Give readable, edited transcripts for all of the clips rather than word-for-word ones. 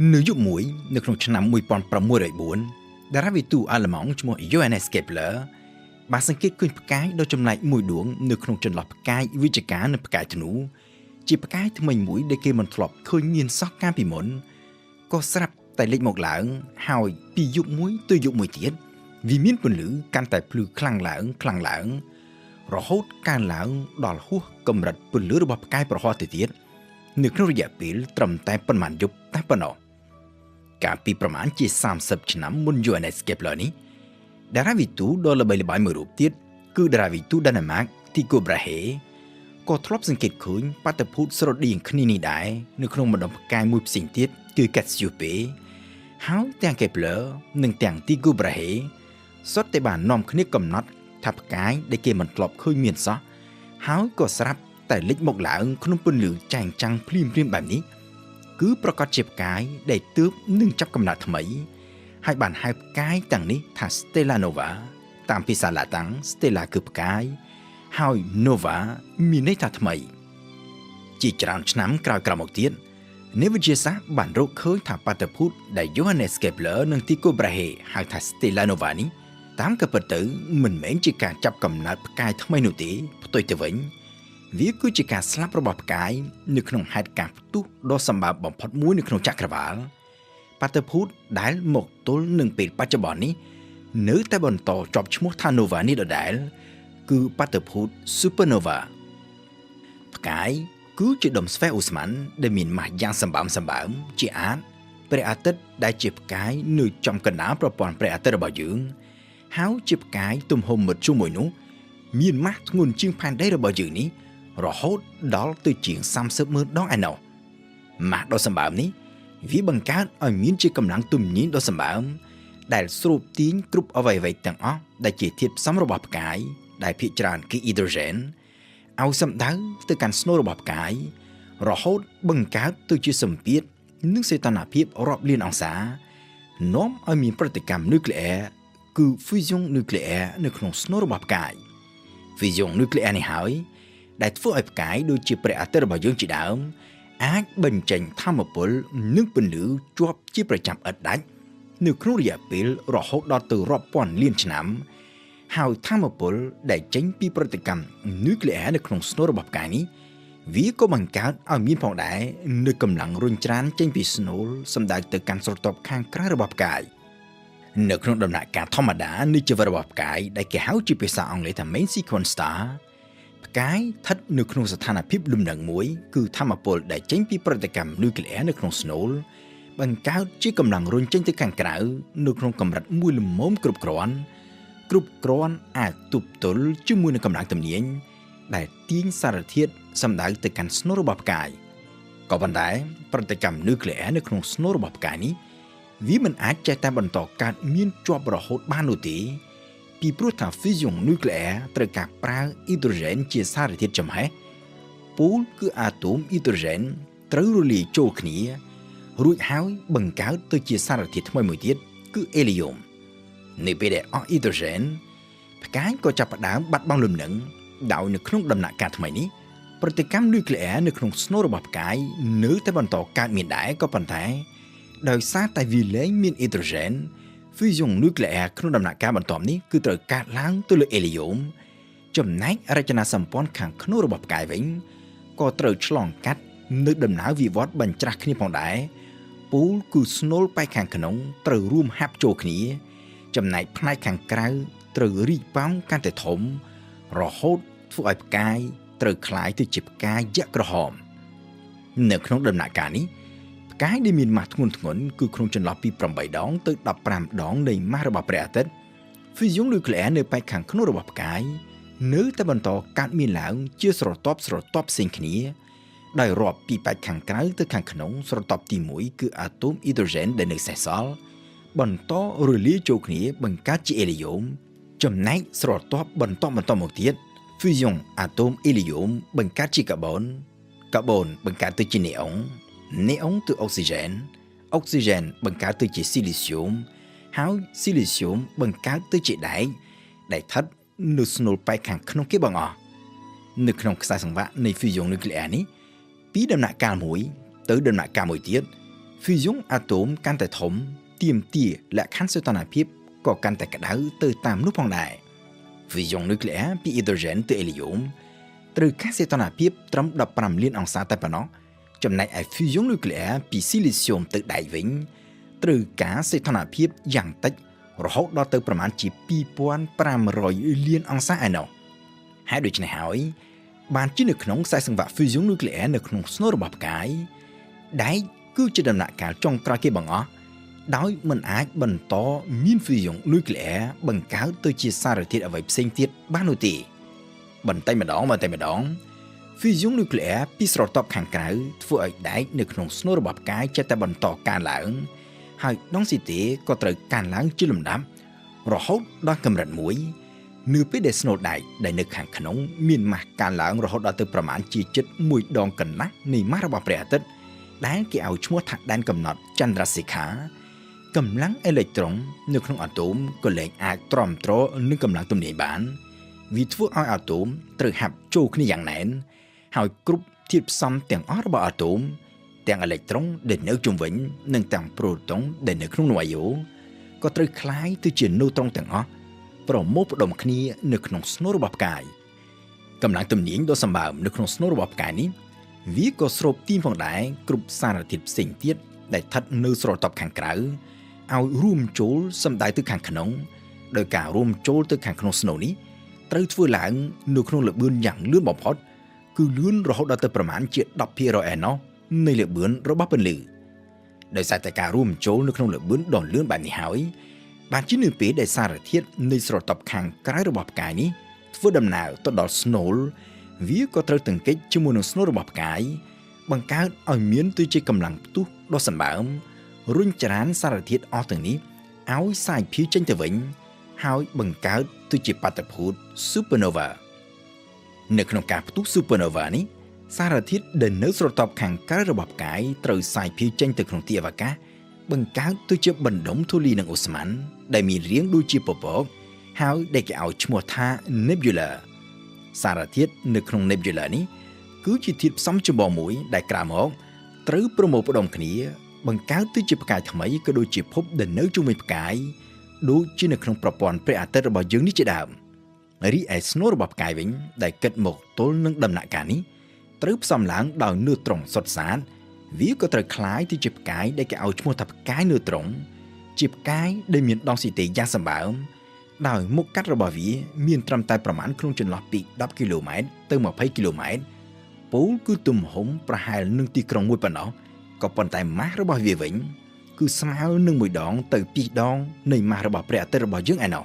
នៅយុគមួយនៅក្នុងឆ្នាំ1604តារាវិទូអាល្លឺម៉ង់ឈ្មោះ Johannes Kepler បានសង្កេតឃើញផ្កាយដ៏ចម្លែកមួយដួងនៅក្នុងចន្លោះផ្កាយវិជ្ជការនិងផ្កាយធ្នូជាផ្កាយថ្មីមួយដែលគេមិនធ្លាប់ឃើញមានសោះកាលពីមុនក៏ស្រាប់តែលេចមកឡើងហើយពីយុគមួយទៅយុគមួយទៀតវាមានពន្លឺកាន់តែភ្លឺខ្លាំងឡើងរហូតកើនឡើងដល់ហួសកម្រិតពន្លឺរបស់ផ្កាយប្រហោះទៅទៀតនៅក្នុងរយៈពេលត្រឹមតែប៉ុន្មានយប់តែប៉ុណ្ណោះកាលពីប្រមាណជា30ឆ្នាំមុន Johannes Kepler នេះតារាវិទូដ៏ល្បីល្បាញមួយរូបទៀតគឺតារាវិទូដាណឺម៉ាក Tycho Brahe ក៏ធ្លាប់សង្កេតឃើញបាតុភូតស្រដៀងគ្នានេះដែរនៅក្នុងម្ដុំផ្កាយមួយផ្សេងទៀតគឺ Cassiope ហើយទាំង Kepler និងទាំង Tycho Brahe សុទ្ធតែបាននាំគ្នាកំណត់ថាផ្កាយដែលគេមិនធ្លាប់ឃើញមានសោះហើយក៏ស្រាប់តែលេចមកឡើងក្នុងពន្លឺចែងចាំងភ្លាមបែបនេះគឺប្រកាសជាផ្កាយដែលទើបនឹងចាប់កំណើតថ្មីហើយបានហៅផ្កាយទាំងនេះថា Stella Nova តាមភាសាឡាតាំង Stella គឺផ្កាយហើយ Nova មានន័យថាថ្មីជាច្រើនឆ្នាំក្រោយមកទៀតអ្នកវិទ្យាសាស្ត្របានរកឃើញថាបាតុភូតដែល Johannes Kepler និង Tycho Brahe ហៅថា Stella Nova នេះតាមក៏ពិតទៅមិនមែនជាការចាប់កំណើតផ្កាយថ្មីនោះទេផ្ទុយទៅវិញវាគឺជាការស្លាប់របស់ផ្កាយនៅក្នុងហេតុការណ៍ផ្ទុះដ៏សម្បើមបំផុតមួយនៅក្នុងចក្រវាឡបាតុភូតដែលមកទល់នឹងពេលបច្ចុប្បន្ននេះនៅតែបន្តជាប់ឈ្មោះថា Nova នេះដដែលគឺបាតុភូត Supernova ផ្កាយគឺជាដុំស្វែឧស្ម័នដែលមានម៉ាស់យ៉ាងសម្បើមជាអាចព្រះអាទិត្យដែលជាផ្កាយនៅចំកណ្ដាលប្រព័ន្ធព្រះអាទិត្យរបស់យើងហើយជាផ្កាយទំហំមធ្យមមួយនោះមានម៉ាស់ធ្ងន់ជាងផែនដីរបស់យើងនេះរហូតដល់ទៅជាង30,000 ដងឯណោះម៉ាស់ដ៏សម្បើមនេះវាបង្កើតឲ្យមានជាកម្លាំងទំនាញដ៏សម្បើមដែលស្រូបទាញគ្រប់អវយវទាំងអស់ដែលជាធាតុផ្សំរបស់ផ្កាយដែលភាគច្រើនគឺអ៊ីដ្រូសែនឲ្យសម្ដៅទៅកាន់ស្នូលរបស់ផ្កាយរហូតបង្កើតទៅជាសម្ពាធនិងសីតុណ្ហភាពរាប់លានអង្សានាំឲ្យមានប្រតិកម្មនុយក្លេអ៊ែរគឺ fusion នុយក្លេអ៊ែរនៅក្នុងស្នូលរបស់ផ្កាយ fusion នុយក្លេអ៊ែរនេះហើយដែលធ្វើឲ្យផ្កាយដូចជាព្រះអាទិត្យរបស់យើងជាដើមអាចបញ្ចេញថាមពលនិងពន្លឺជាប់ជាប្រចាំឥតដាច់នៅក្នុងរយៈពេលរហូតដល់ទៅរាប់ពាន់លានឆ្នាំហើយថាមពលដែលចេញពីប្រតិកម្មនុយក្លេអ៊ែរនៅក្នុងស្នូលរបស់ផ្កាយនេះវាក៏បង្កើតឲ្យមានផងដែរនៅកម្លាំងរុញច្រានចេញពីស្នូលសម្ដៅទៅកាន់ស្រទាប់ខាងក្រៅរបស់ផ្កាយនៅក្នុងដំណាក់កាលធម្មតានៃជីវិតរបស់ផ្កាយដែលគេហៅជាភាសាអង់គ្លេសថា main sequence star ផ្កាយស្ថិតនៅក្នុងស្ថានភាពលំនឹងមួយគឺថាមពលដែលចេញពីប្រតិកម្មនុយក្លេអ៊ែរនៅក្នុងស្នូលបង្កើតជាកម្លាំងរុញចេញទៅខាងក្រៅនៅក្នុងកម្រិតមួយល្មមគ្រប់គ្រាន់អាចទប់ទល់ជាមួយនឹងកម្លាំងទំនាញដែលទាញសារធាតុសម្ដៅទៅកាន់ស្នូលរបស់ផ្កាយក៏ប៉ុន្តែប្រតិកម្មនុយក្លេអ៊ែរនៅក្នុងស្នូលរបស់ផ្កាយនេះវាមិនអាចចេះតែបន្តកើតមានជាប់រហូតបាននោះទេពីព្រោះថា fusion នុយក្លេអ៊ែរត្រូវការប្រើអ៊ីដ្រូសែនជាសារធាតុចំហេះពូលគឺអាតូមអ៊ីដ្រូសែនត្រូវរលាយចូលគ្នារួចហើយបង្កើតទៅជាសារធាតុថ្មីមួយទៀតគឺអេលីយ៉ូមនៅពេលដែលអស់អ៊ីដ្រូសែនផ្កាយក៏ចាប់ផ្ដើមបាត់បង់លំនឹងដោយនៅក្នុងដំណាក់កាលថ្មីនេះប្រតិកម្មនុយក្លេអ៊ែរនៅក្នុងស្នូលរបស់ផ្កាយនៅតែបន្តកើតមានដែរក៏ប៉ុន្តែដោយសារតែវាលែងមានអ៊ីដ្រូសែន fusion នុយក្លេអ៊ែរក្នុងដំណាក់កាលបន្ទាប់នេះគឺត្រូវកើតឡើងទៅលើអេលីយ៉ូមចំណែករចនាសម្ព័ន្ធខាងក្នុងរបស់ផ្កាយវិញក៏ត្រូវឆ្លងកាត់នៅដំណើរវិវត្តបញ្ច្រាស់គ្នាផងដែរពូលគឺស្នូលបែកខាងក្នុងត្រូវរួមហាប់ចូលគ្នាចំណែកផ្នែកខាងក្រៅត្រូវរីកប៉ោងកាន់តែធំរហូតធ្វើឲ្យផ្កាយត្រូវคล้ายទៅជាផ្កាយយក្សក្រហមនៅក្នុងដំណាក់កាលនេះផ្កាយដែលមានម៉ាស់ធ្ងន់គឺក្នុងចន្លោះពី8ដងទៅ15ដងនៃម៉ាស់របស់ព្រះអាទិត្យ fusion នុយក្លេអ៊ែរនៅបែកខាងក្នុងរបស់ផ្កាយនៅតែបន្តកើតមានឡើងជាស្រទាប់ផ្សេងគ្នាដោយរាប់ពីបែកខាងក្រៅទៅខាងក្នុងស្រទាប់ទី1គឺអាតូមអ៊ីដ្រូសែនដែលនៅសេសសល់បន្តរលាយចូលគ្នាបង្កើតជាអេលីយ៉ូមចំណែកស្រទាប់បន្តមកទៀត fusion អាតូមអេលីយ៉ូមបង្កើតជាកាបូនបង្កើតទៅជាណេអុងទៅអុកស៊ីហ្សែនបង្កើតទៅជាស៊ីលីស្យូមហើយស៊ីលីស្យូមបង្កើតទៅជាដែកដែលស្ថិតនៅស្នូលបែកខាងក្នុងគេបងអស់នៅក្នុងខ្សែសង្វាក់នៃ fusion នុយក្លេអ៊ែរនេះពីដំណាក់កាលមួយទៅដំណាក់កាលមួយទៀត fusion atom កាន់តែធំទាមទារលក្ខខណ្ឌសីតុណ្ហភាពក៏កាន់តែក្តៅទៅតាមនោះផងដែរ fusion nuclear ពី hydrogen ទៅ helium ត្រូវការសីតុណ្ហភាពត្រឹម15លានអង្សាតែប៉ុណ្ណោះចំណែកឯ fusion nuclear ពី silicium ទៅដែកវិញត្រូវការសីតុណ្ហភាពយ៉ាងតិចរហូតដល់ទៅប្រមាណជា2500លានអង្សាឯណោះហើយដូច្នេះហើយបានជានៅក្នុងខ្សែសង្វាក់ fusion nuclear នៅក្នុងស្នូលរបស់ផ្កាយដែកគឺជាដំណាក់កាលចុងក្រោយគេបង្អស់ដោយមិនអាចបន្តមាន fusion nuclear បង្កើតទៅជាសារធាតុអ្វីផ្សេងទៀតបាននោះទេបន្តិចម្ដង fusion nuclear ពីស្រទាប់ខាងក្រៅធ្វើឲ្យដែកនៅក្នុងស្នូលរបស់ផ្កាយចេះតែបន្តកើនឡើងហើយដងស៊ីតេក៏ត្រូវកើនឡើងជាលំដាប់រហូតដល់កម្រិតមួយនៅពេលដែលស្នូលដែកដែលនៅខាងក្នុងមានម៉ាស់កើនឡើងរហូតដល់ទៅប្រមាណជាជិត1ដងកន្លះនៃម៉ាស់របស់ព្រះអាទិត្យដែលគេឲ្យឈ្មោះថាដែនកំណត់ចន្ទ្រសេខាកម្លាំងអេឡិចត្រូននៅក្នុងអាតូមក៏លែងអាចទ្រាំទ្រនឹងកម្លាំងទំនាញបានវាធ្វើឲ្យអាតូមត្រូវហាប់ចូលគ្នាយ៉ាងណែនហើយគ្រប់ធាតុផ្សំទាំងអស់របស់អាតូមទាំងអេឡិចត្រូនដែលនៅជុំវិញនិងទាំងប្រូតុងដែលនៅក្នុងនុយយ៉ូក៏ត្រូវคล้ายទៅជានូត្រុងទាំងអស់ប្រមូលផ្ដុំគ្នានៅក្នុងស្នូលរបស់ផ្កាយកម្លាំងទំនាញដ៏សម្បើមនៅក្នុងស្នូលរបស់ផ្កាយនេះវាក៏ស្រូបទាញផងដែរគ្រប់សារធាតុផ្សេងទៀតដែលស្ថិតនៅស្រទាប់ខាងក្រៅឲ្យរួមចូលសម្ដៅទៅខាងក្នុងដោយការរួមចូលទៅខាងក្នុងស្នូលនេះត្រូវធ្វើឡើងនៅក្នុងល្បឿនយ៉ាងលឿនបំផុតគឺលឿនរហូតដល់ទៅប្រមាណជា 10% ឯណោះនៃល្បឿនរបស់ពន្លឺដោយសារតែការរួមចូលនៅក្នុងល្បឿនដ៏លឿនបែបនេះហើយបានជានៅពេលដែលសារធាតុនៃស្រទាប់ខាងក្រៅរបស់ផ្កាយនេះធ្វើដំណើរទៅដល់ស្នូលវាក៏ត្រូវទង្គិចជាមួយនឹងស្នូលរបស់ផ្កាយបង្កើតឲ្យមានទៅជាកម្លាំងផ្ទុះដ៏សម្បើមរុញច្រានសារធាតុអស់ទាំងនេះឲ្យសាយភាយចេញទៅវិញហើយបង្កើតទៅជាបាតុភូត supernova នៅក្នុងការផ្ទុះ supernova នេះសារធាតុដែលនៅស្រទាប់ខាងក្រៅរបស់ផ្កាយត្រូវសាយភាយចេញទៅក្នុងទីអវកាសបង្កើតទៅជាបណ្ដុំធូលីនិងអូស្មန်ដែលមានរាងដូចជាពពកហើយដែលគេឲ្យឈ្មោះថា nebula សារធាតុនៅក្នុង nebula នេះគឺជាធាតុផ្សំចម្បងមួយដែលក្រៅមកត្រូវប្រមូលផ្ដុំគ្នាបង្កើតទៅជាផ្កាយថ្មីក៏ដូចជាភពដែលនៅជុំវិញផ្កាយដូចជានៅក្នុងប្រព័ន្ធព្រះអាទិត្យរបស់យើងនេះជាដើមរីឯស្នូលរបស់ផ្កាយវិញដែលគិតមកទល់នឹងដំណាក់កាលនេះត្រូវផ្សំឡើងដោយនូត្រុងសុទ្ធសាធវាក៏ត្រូវคล้ายទៅជាផ្កាយដែលគេឲ្យឈ្មោះថាផ្កាយនូត្រុងជាផ្កាយដែលមានដងស៊ីតេយ៉ាងសម្បើមដោយមុខកាត់របស់វាមានត្រឹមតែប្រមាណក្នុងចន្លោះពី10គីឡូម៉ែត្រទៅ20គីឡូម៉ែត្រពូលគឺទំហំប្រហែលនឹងទីក្រុងមួយប៉ុណ្ណោះក៏ប៉ុន្តែម៉ាស់របស់វាវិញគឺស្មើនឹង1ដងទៅ2ដងនៃម៉ាស់របស់ព្រះអាទិត្យរបស់យើងឯណោះ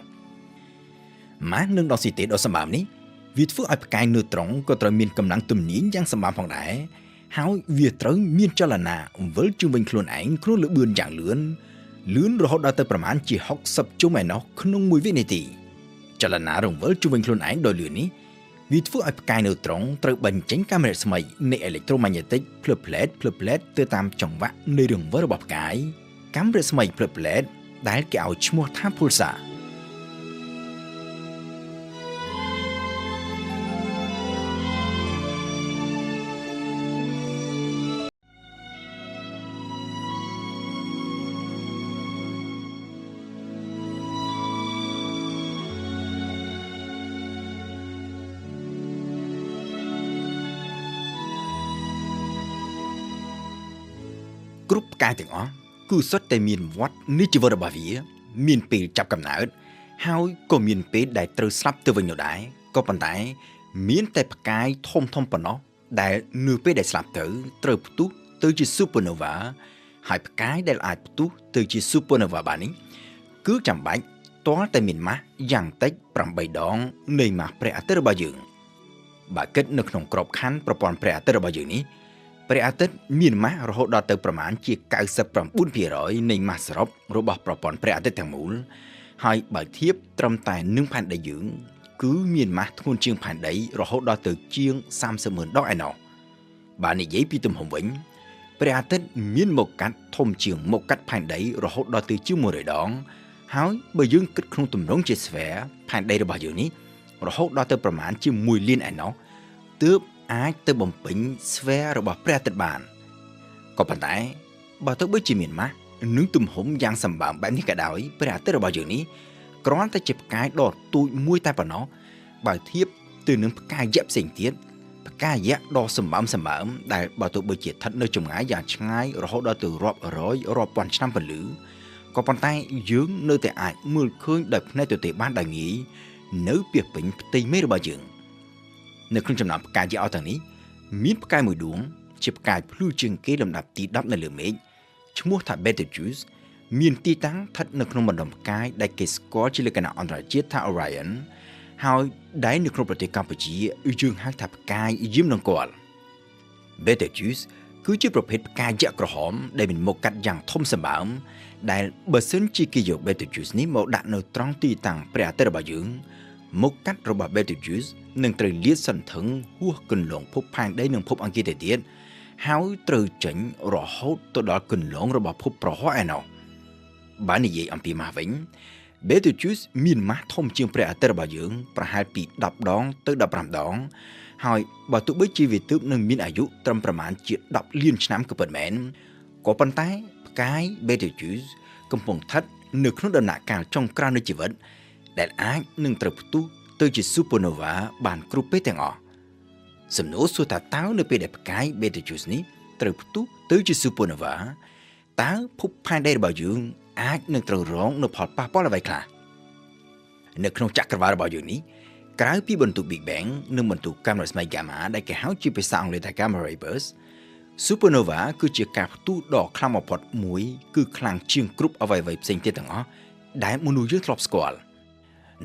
ម៉ាស់នឹងដងស៊ីតេដ៏សម្បើមនេះវាធ្វើឲ្យផ្កាយនូត្រុងក៏ត្រូវមានកម្លាំងទំនាញយ៉ាងសម្បើមផងដែរហើយវាត្រូវមានចលនាវិលជុំវិញខ្លួនឯងក្នុងល្បឿនយ៉ាងលឿនរហូតដល់ទៅប្រមាណជា60ជុំឯណោះក្នុង1វិនាទីចលនារង្វិលជុំវិញខ្លួនឯងដ៏លឿននេះវាធ្វើឲ្យផ្កាយនូត្រុងត្រូវបញ្ចេញកាំរស្មីនៃអេឡិចត្រូម៉ាញ៉េទិកភ្លឺផ្លែតទៅតាមចង្វាក់នៃរង្វិលរបស់ផ្កាយកាំរស្មីភ្លឺផ្លែតដែលគេឲ្យឈ្មោះថា pulsarគ្រប់ផ្កាយទាំងអស់គឺសុទ្ធតែមានវដ្តនៃជីវិតរបស់វាមានពេលចាប់កំណើតហើយក៏មានពេលដែលត្រូវស្លាប់ទៅវិញនោះដែរក៏ប៉ុន្តែមានតែផ្កាយធំប៉ុណ្ណោះដែលនៅពេលដែលស្លាប់ទៅត្រូវផ្ទុះទៅជា supernova ហើយផ្កាយដែលអាចផ្ទុះទៅជា supernova បាននេះគឺចាំបាច់ទាល់តែមានម៉ាស់យ៉ាងតិច8ដងនៃម៉ាស់ព្រះអាទិត្យរបស់យើងបើគិតនៅក្នុងក្របខ័ណ្ឌប្រព័ន្ធព្រះអាទិត្យរបស់យើងនេះព្រះអាទិត្យមានម៉ាស់រហូតដល់ទៅប្រមាណជា 99% នៃម៉ាស់សរុបរបស់ប្រព័ន្ធព្រះអាទិត្យទាំងមូលហើយបើធៀបត្រឹមតែនឹងផែនដីយើងគឺមានម៉ាស់ធ្ងន់ជាងផែនដីរហូតដល់ទៅជាង 30,000 ដងឯណោះបើនិយាយពីទំហំវិញព្រះអាទិត្យមានមុខកាត់ធំជាងមុខកាត់ផែនដីរហូតដល់ទៅជាង100ដងហើយបើយើងគិតក្នុងទម្រង់ជាស្វែរផែនដីរបស់យើងនេះរហូតដល់ទៅប្រមាណជា1លានឯណោះទើបអាចទៅបំពេញស្វែររបស់ព្រះអាទិត្យបានក៏ប៉ុន្តែ បើទោះបីជាមានម៉ាស់នឹងទំហំយ៉ាងសម្បើមបែបនេះក៏ដោយព្រះអាទិត្យរបស់យើងនេះគ្រាន់តែជាផ្កាយដ៏ទូចមួយតែប៉ុណ្ណោះបើធៀបទៅនឹងផ្កាយយៈផ្សេងទៀតផ្កាយៈដ៏សម្បើមដែលបើទោះបីជាស្ថិតនៅចម្ងាយយ៉ាងឆ្ងាយរហូតដល់ទៅរាប់រយរាប់ពាន់ឆ្នាំពលឺក៏ប៉ុន្តែយើងនៅតែអាចមើលឃើញដោយភ្នែកទទេបានដោយងាយនៅពាសពេញផ្ទៃមេឃរបស់យើងនៅក្នុងចំណោមផ្កាយយៈអស់ទាំងនេះមានផ្កាយមួយដួងជាផ្កាយភ្លឺជាងគេលំដាប់ទី10នៅលើមេឃឈ្មោះថា Betelgeuse មានទីតាំងស្ថិតនៅក្នុងបណ្ដុំផ្កាយដែលគេស្គាល់ជាលក្ខណៈអន្តរជាតិថា Orion ហើយដែលនៅក្នុងប្រទេសកម្ពុជាយើងហៅថាផ្កាយយាមនង្គ័ល Betelgeuse គឺជាប្រភេទផ្កាយយៈក្រហមដែលមានមុខកាត់យ៉ាងធំសម្បើមដែលបើសិនជាគេយក Betelgeuse នេះមកដាក់នៅត្រង់ទីតាំងព្រះអាទិត្យរបស់យើងមុខកាត់របស់ Betelgeuse នឹងត្រូវលាតសន្ធឹងហួសគន្លងភពផែនដីនិងភពអង្គារទៅទៀតហើយត្រូវចេញរហូតទៅដល់គន្លងរបស់ភពប្រហ័សឯណោះបើនិយាយអំពីម៉ាស់វិញ Betelgeuse មានម៉ាស់ធំជាងព្រះអាទិត្យរបស់យើងប្រហែលពី10ដងទៅ15ដងហើយបើទោះបីជាវាទើបនឹងមានអាយុត្រឹមប្រមាណជា10លានឆ្នាំក៏ពិតមែនក៏ប៉ុន្តែផ្កាយ Betelgeuse កំពុងស្ថិតនៅក្នុងដំណាក់កាលចុងក្រោយនៃជីវិតដែលអាចនឹងត្រូវផ្ទុះទៅជា Supernova បានគ្រប់ពេលទាំងអស់សំណួរសួរថាតើនៅពេលដែលផ្កាយ Betelgeuse នេះត្រូវផ្ទុះទៅជា Supernova តើភពផែនដីរបស់យើងអាចនឹងត្រូវរងនូវផលប៉ះពាល់អ្វីខ្លះនៅក្នុងចក្រវាឡរបស់យើងនេះក្រៅពីបន្ទុក Big Bang និងបន្ទុកកាំរស្មី Gamma ដែលគេហៅជាភាសាអង់គ្លេសថា Gamma Ray Burst Supernova គឺជាការផ្ទុះដ៏ខ្លាំងបំផុតមួយគឺខ្លាំងជាងគ្រប់អ្វីៗផ្សេងទៀតទាំងអស់ដែលមនុស្សយើងធ្លាប់ស្គាល់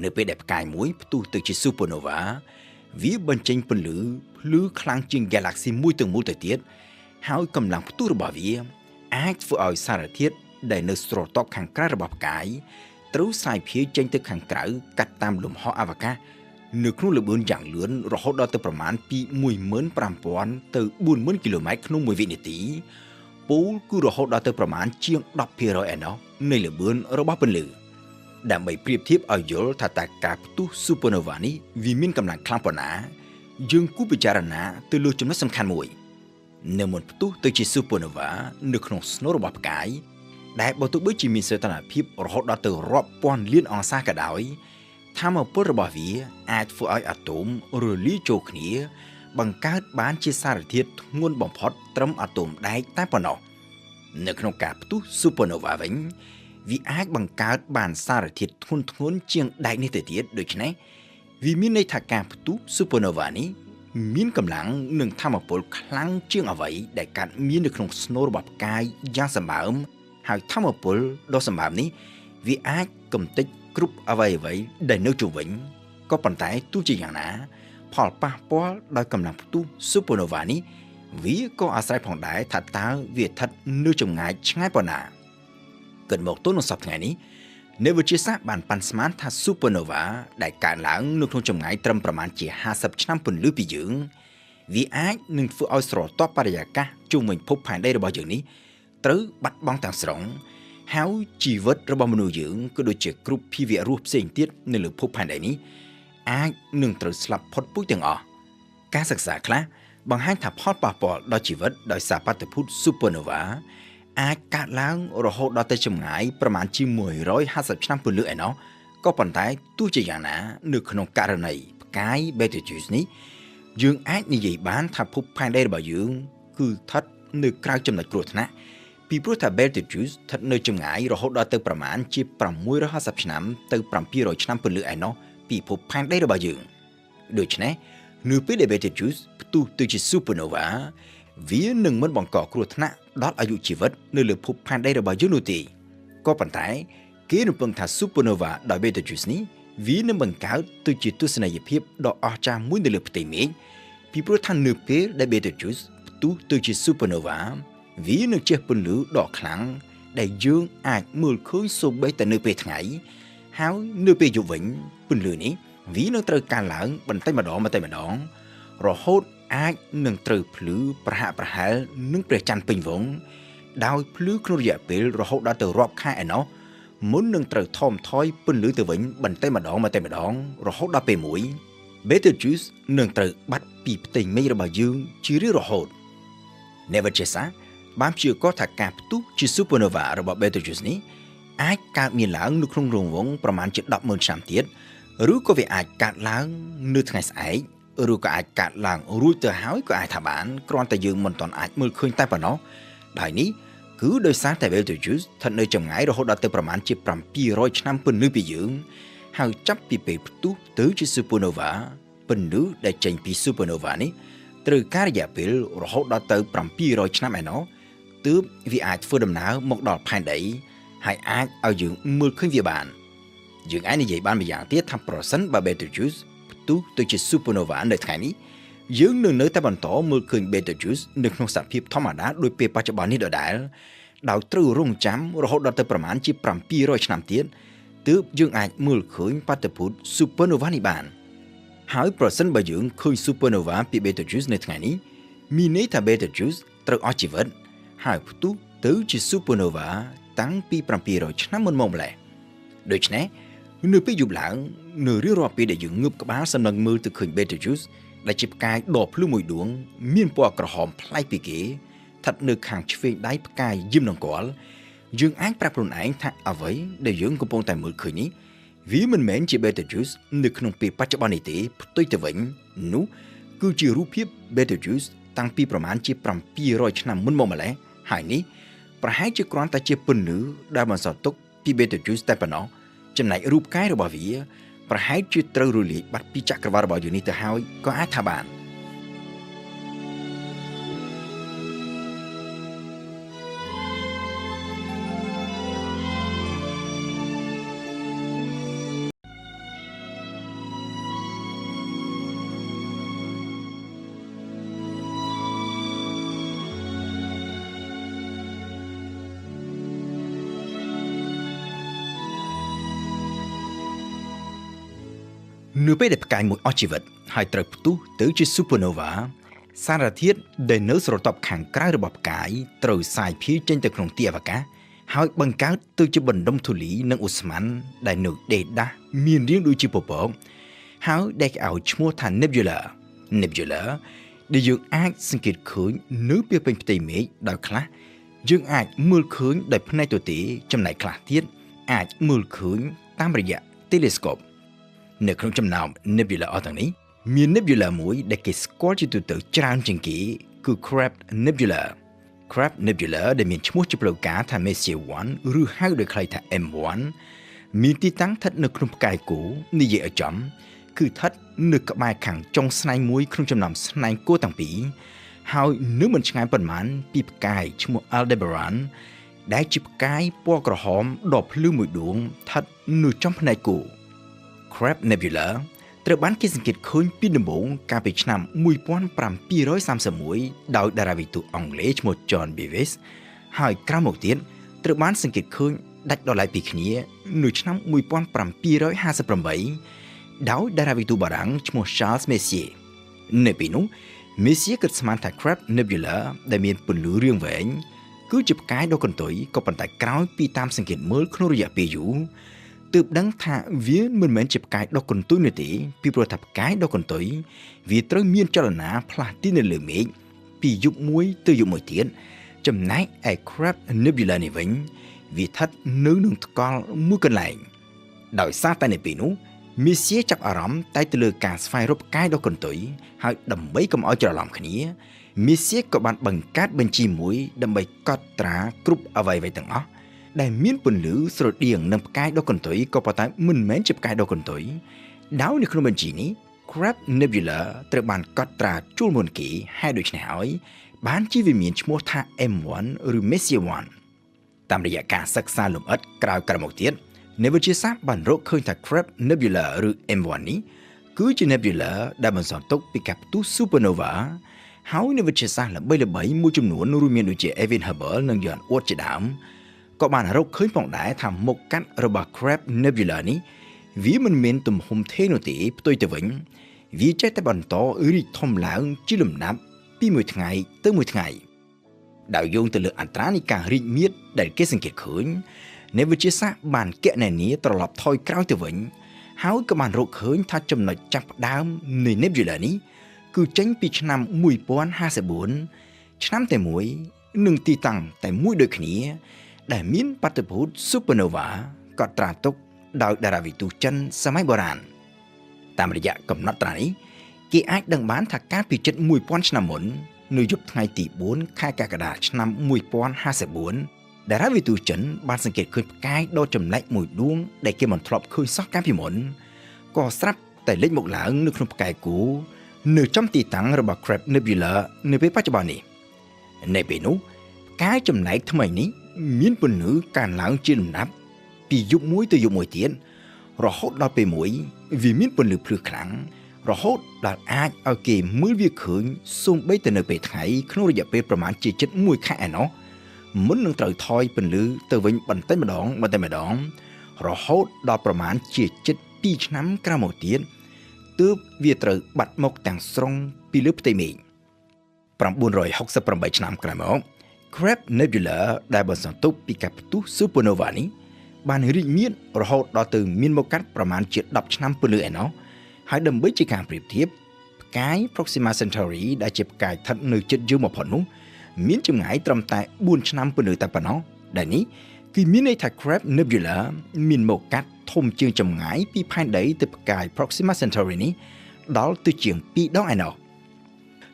នៅពេលដែលផ្កាយមួយផ្ទុះទៅជា Supernova វាបញ្ចេញពន្លឺភ្លឺខ្លាំងជាង Galaxy មួយទាំងមូលទៅទៀតហើយកម្លាំងផ្ទុះរបស់វាអាចធ្វើឲ្យសារធាតុដែលនៅស្រទាប់ខាងក្រៅរបស់ផ្កាយត្រូវសាយភាយចេញទៅខាងក្រៅកាត់តាមលំហអវកាសនៅក្នុងល្បឿនយ៉ាងលឿនរហូតដល់ទៅប្រមាណពី 15,000 ទៅ 40,000 គីឡូម៉ែត្រក្នុង1វិនាទីពោលគឺរហូតដល់ទៅប្រមាណជាង 10% ឯណោះនៃល្បឿនរបស់ពន្លឺដើម្បីប្រៀបធៀបឲ្យយល់ថាតើការផ្ទុះ Supernova នេះវាមានកម្លាំងខ្លាំងប៉ុណ្ណាយើងគួរពិចារណាទៅលើចំណុចសំខាន់មួយនៅមុនផ្ទុះទៅជា Supernova នៅក្នុងស្នូលរបស់ផ្កាយដែលបើទោះបីជាមានសីតុណ្ហភាពរហូតដល់ទៅរាប់ពាន់លានអង្សាក៏ដោយថាមពលរបស់វាអាចធ្វើឲ្យអាតូមរលាយចូលគ្នាបង្កើតបានជាសារធាតុធ្ងន់បំផុតត្រឹមអាតូមដែកតែប៉ុណ្ណោះនៅក្នុងការផ្ទុះ Supernova វិញវាអាចបង្កើតបានសារធាតុធ្ងន់ជាងដែកនេះទៅទៀតដូច្នេះវាមានន័យថាការផ្ទុះ Supernova នេះមានកម្លាំងនិងថាមពលខ្លាំងជាងអ្វីដែលកើតមាននៅក្នុងស្នូលរបស់ផ្កាយយ៉ាងសម្បើមហើយថាមពលដ៏សម្បើមនេះវាអាចកំទេចគ្រប់អ្វីដែលនៅជុំវិញក៏ប៉ុន្តែទោះជាយ៉ាងណាផលប៉ះពាល់ដោយកម្លាំងផ្ទុះ Supernova នេះវាក៏អាស្រ័យផងដែរថាតើវាស្ថិតនៅចម្ងាយឆ្ងាយប៉ុណ្ណាគិតមកទល់នឹងសប្តាហ៍ថ្ងៃនេះអ្នកវិទ្យាសាស្ត្របានប៉ាន់ស្មានថា Supernova ដែលកើតឡើងនៅក្នុងចម្ងាយត្រឹមប្រមាណជា50ឆ្នាំពន្លឺពីយើងវាអាចនឹងធ្វើឲ្យស្រទាប់បរិយាកាសជុំវិញភពផែនដីរបស់យើងនេះត្រូវបាត់បង់ទាំងស្រុងហើយជីវិតរបស់មនុស្សយើងក៏ដូចជាគ្រប់ភាវៈរស់ផ្សេងទៀតនៅលើភពផែនដីនេះអាចនឹងត្រូវស្លាប់ផុតពូជទាំងអស់ការសិក្សាខ្លះបង្ហាញថាផលប៉ះពាល់ដល់ជីវិតដោយសារបាតុភូត Supernova អាចកើតឡើងរហូតដល់ទៅចម្ងាយប្រមាណជា150ឆ្នាំពន្លឺឯណោះក៏ប៉ុន្តែទោះជាយ៉ាងណានៅក្នុងករណីផ្កាយ Betelgeuse នេះយើងអាចនិយាយបានថាភពផែនដីរបស់យើងគឺស្ថិតនៅក្រៅចំណុចគ្រោះថ្នាក់ពីព្រោះថា Betelgeuse ស្ថិតនៅចម្ងាយរហូតដល់ទៅប្រមាណជា650ឆ្នាំទៅ700ឆ្នាំពន្លឺឯណោះពីភពផែនដីរបស់យើងដូច្នេះនៅពេលដែល Betelgeuse ផ្ទុះទៅជា Supernova វានឹងមិនបង្កគ្រោះថ្នាក់ដល់អាយុជីវិតនៅលើភពផែនដីរបស់យើងនោះទេក៏ប៉ុន្តែគេរំពឹងថា Supernova ដោយ Betelgeuse នេះវានឹងបង្កើតទៅជាទស្សនីយភាពដ៏អស្ចារ្យមួយនៅលើផ្ទៃមេឃពីព្រោះថានៅពេលដែល Betelgeuse ផ្ទុះទៅជា Supernova វានឹងជះពន្លឺដ៏ខ្លាំងដែលយើងអាចមើលឃើញសូម្បីតែនៅពេលថ្ងៃហើយនៅពេលយប់វិញពន្លឺនេះវានឹងត្រូវកើនឡើងបន្តិចម្ដងរហូតអាចនឹងត្រូវភ្លឺប្រហាក់ប្រហែលនឹងព្រះច័ន្ទពេញវង្សដោយភ្លឺក្នុងរយៈពេលរហូតដល់ទៅរាប់ខែឯណោះមុននឹងត្រូវថមថយពន្លឺទៅវិញបន្តិចម្ដងរហូតដល់ពេលមួយ Betelgeuse នឹងត្រូវបាត់ពីផ្ទៃមេឃរបស់យើងជារៀងរហូតអ្នកវិទ្យាសាស្ត្រ បានព្យាករណ៍ថាការផ្ទុះជា supernova របស់ Betelgeuse នេះអាចកើតមានឡើងនៅក្នុងរង្វង់ប្រមាណជា 10,000 ឆ្នាំទៀតឬក៏វាអាចកើតឡើងនៅថ្ងៃស្អែកឬក៏អាចកើតឡើងរួចទៅហើយក៏អាចថាបានគ្រាន់តែយើងមិនទាន់អាចមើលឃើញតែប៉ុណ្ណោះដោយនេះគឺដោយសារតែ Betelgeuse ស្ថិតនៅចម្ងាយរហូតដល់ទៅប្រមាណជា700ឆ្នាំពន្លឺពីយើងហើយចាប់ពីពេលផ្ទុះទៅជា supernova ពន្លឺដែលចេញពី supernova នេះត្រូវការរយៈពេលរហូតដល់ទៅ700ឆ្នាំឯណោះទើបវាអាចធ្វើដំណើរមកដល់ផែនដីហើយអាចឲ្យយើងមើលឃើញវាបានយើងអាចនិយាយបានម្យ៉ាងទៀតថាប្រសិនបើ Betelgeuse ផ្ទុះទៅជា supernova នៅថ្ងៃនេះយើងនៅតែបន្តមើលឃើញ Betelgeuse នៅក្នុងសភាពធម្មតាដោយពេលបច្ចុប្បន្ននេះដដែលដោយត្រូវរងចាំរហូតដល់ទៅប្រមាណជា700ឆ្នាំទៀតទើបយើងអាចមើលឃើញបាតុភូត supernova នេះបានហើយប្រសិនបើយើងឃើញ supernova ពី Betelgeuse នៅថ្ងៃនេះមានន័យថា Betelgeuse ត្រូវអស់ជីវិតហើយផ្ទុះទៅជា supernova តាំងពី700ឆ្នាំមុនមកម្ល៉េះដូច្នេះនៅពេលយប់ឡើងនៅរៀងរាល់ពេលដែលយើងងើបក្បាលសម្លឹងមើលទៅឃើញ Betelgeuse ដែលជាផ្កាយដ៏ភ្លឺមួយដួងមានពណ៌ក្រហមប្លែកពីគេស្ថិតនៅខាងឆ្វេងដៃផ្កាយយឹមនង្គ័លយើងអាចប្រាប់ខ្លួនឯងថាអ្វីដែលយើងកំពុងតែមើលឃើញនេះវាមិនមែនជា Betelgeuse នៅក្នុងពេលបច្ចុប្បន្ននេះទេផ្ទុយទៅវិញនោះគឺជារូបភាព Betelgeuse តាំងពីប្រមាណជា700ឆ្នាំមុនមកម្ល៉េះហើយនេះប្រហែលជាគ្រាន់តែជាពន្លឺដែលបន្សល់ទុកពី Betelgeuse តែប៉ុណ្ណោះចំណែករូបកាយរបស់វាប្រហែលជាត្រូវរលាយបាត់ពីចក្រវាឡរបស់យើងនេះទៅហើយក៏អាចថាបាននៅពេលដែលផ្កាយមួយអស់ជីវិតហើយត្រូវផ្ទុះទៅជា supernova សារធាតុដែលនៅស្រទាប់ខាងក្រៅរបស់ផ្កាយត្រូវសាយភាយចេញទៅក្នុងទីអវកាសហើយបង្កើតទៅជាបណ្ដុំធូលីនិងឧស្ម័នដែលនៅដេកដាស់មានរាងដូចជាពពកហើយដែលគេឲ្យឈ្មោះថា nebula ដែលយើងអាចសង្កេតឃើញនៅពីពេញផ្ទៃមេឃដោយខ្លះយើងអាចមើលឃើញដោយភ្នែកទទេចំណែកខ្លះទៀតអាចមើលឃើញតាមរយៈ telescopeនៅក្នុងចំណោម nebula អស់ទាំងនេះមាន nebula មួយដែលគេស្គាល់ជាទូទៅច្រើនជាងគេគឺ Crab Nebula ដែលមានឈ្មោះជាផ្លូវការថា Messier 1ឬហៅដោយខ្លីថា M1 មានទីតាំងស្ថិតនៅក្នុងផ្កាយគោនិយាយឲ្យចំគឺស្ថិតនៅក្បែរខាងចុងស្នែងមួយក្នុងចំណោមស្នែងគោទាំងពីរហើយនៅមិនឆ្ងាយប៉ុន្មានពីផ្កាយឈ្មោះ Aldebaran ដែលជាផ្កាយពណ៌ក្រហមដ៏ភ្លឺមួយដួងស្ថិតនៅចំផ្នែកគោCrab Nebula ត្រូវបានគេសង្កេតឃើញពីដំបូងកាលពីឆ្នាំ1731ដោយតារាវិទូអង់គ្លេសឈ្មោះ John Bevis ហើយក្រោយមកទៀតត្រូវបានសង្កេតឃើញដាច់ដោយឡែកពីគ្នានៅឆ្នាំ1758ដោយតារាវិទូបារាំងឈ្មោះ Charles Messier នៅពេលនោះ Messier គិតស្មានថា Crab Nebula ដែលមានពន្លឺរាងវែងគឺជាផ្កាយដ៏កន្ទុយក៏ប៉ុន្តែក្រោយពីតាមសង្កេតមើលក្នុងរយៈពេលយូរទើបដឹងថាវាមិនមែនជាផ្កាយដុសកន្ទុយនោះទេពីព្រោះថាផ្កាយដុសកន្ទុយវាត្រូវមានចលនាផ្លាស់ទីនៅលើមេឃពីយប់មួយទៅយប់មួយទៀតចំណែកឯ Crab Nebula នេះវិញវាស្ថិតនៅនឹងថ្កល់មួយកន្លែងដោយសារតែនៅពេលនោះមីសៀចាប់អារម្មណ៍តែទៅលើការស្វែងរកផ្កាយដុសកន្ទុយហើយដើម្បីកុំឲ្យច្រឡំគ្នាមីសៀក៏បានបង្កើតបញ្ជីមួយដើម្បីកត់ត្រាគ្រប់អ្វីៗទាំងអស់ដែលមានពន្លឺស្រដៀងនឹងផ្កាយដុសកន្ទុយក៏ប៉ុន្តែមិនមែនជាផ្កាយដុសកន្ទុយដោយនៅក្នុងបញ្ជីនេះ Crab Nebula ត្រូវបានកត់ត្រាជួលមុនគេហើយដូច្នេះហើយបានជាវាមានឈ្មោះថា M1 ឬ Messier 1តាមរយៈការសិក្សាលម្អិតក្រោយមកទៀតអ្នកវិទ្យាសាស្ត្របានរកឃើញថា Crab Nebula ឬ M1 នេះគឺជា Nebula ដែលបន្សល់ទុកពីការផ្ទុះ Supernova ហើយអ្នកវិទ្យាសាស្ត្រល្បីៗមួយចំនួនរួមមានដូចជា Edwin Hubble និង John Oort ជាដើមក៏បានរកឃើញផងដែរថាមុខកាត់របស់ Crab Nebula នេះវាមិនមានទំហំធេនោះទេផ្ទុយទៅវិញវាចេះតែបន្តរីកធំឡើងជាលំដាប់ពីមួយថ្ងៃទៅមួយថ្ងៃដោយយោងទៅលើអត្រានៃការរីកមាឌដែលគេសង្កេតឃើញអ្នកវិទ្យាសាស្ត្របានគណនាត្រឡប់ថយក្រោយទៅវិញហើយក៏បានរកឃើញថាចំណុចចាប់ផ្ដើមនៃ Nebula នេះគឺចេញពីឆ្នាំ1054ឆ្នាំតែមួយ នឹងទីតាំងតែមួយដូចគ្នាដែលមានបាតុភូត supernova ក៏ត្រាទុកដោយតារាវិទូចិនសម័យបុរាណតាមរយៈកំណត់ត្រានេះគេអាចដឹងបានថាកាលពីជិត 1000 ឆ្នាំមុននៅយប់ថ្ងៃទី4ខែកក្កដាឆ្នាំ1054តារាវិទូចិនបានសង្កេតឃើញផ្កាយដ៏ចម្លែកមួយដួងដែលគេមិនធ្លាប់ឃើញសោះកាលពីមុនក៏ស្រាប់តែលេចមកឡើងនៅក្នុងផ្កាយគូនៅចំទីតាំងរបស់ Crab Nebula នៅពេលបច្ចុប្បន្ននេះនៅពេលនោះផ្កាយចម្លែកថ្មីនេះមានពន្លឺកើនឡើងជាលំដាប់ពីយប់មួយទៅយប់មួយទៀតរហូតដល់ពេលមួយវាមានពន្លឺភ្លឺខ្លាំងរហូតដល់អាចឲ្យគេមើលវាឃើញសូម្បីតែនៅពេលថ្ងៃក្នុងរយៈពេលប្រមាណជាជិត1ខែឯណោះមុននឹងត្រូវថយពន្លឺទៅវិញបន្តិចម្ដងរហូតដល់ប្រមាណជាជិត2ឆ្នាំក្រោយមកទៀតទើបវាត្រូវបាត់មកទាំងស្រុងពីលើផ្ទៃមេឃ968ឆ្នាំក្រោយមក Crab Nebula ដែលបន្សល់ទុកពីការផ្ទុះ Supernova នេះបានរីកមាឌរហូតដល់ទៅមានមកកាត់ប្រមាណជា10ឆ្នាំពន្លឺឯណោះហើយដើម្បីជាការប្រៀបធៀបផ្កាយ Proxima Centauri ដែលជាផ្កាយស្ថិតនៅជិតយើងបំផុតនោះមានចម្ងាយត្រឹមតែ4ឆ្នាំពន្លឺតែប៉ុណ្ណោះដែលនេះគឺមានន័យថា Crab Nebula មានមកកាត់ធំជាងចម្ងាយពីផែនដីទៅផ្កាយ Proxima Centauri នេះដល់ទៅជាង2ដងឯណោះ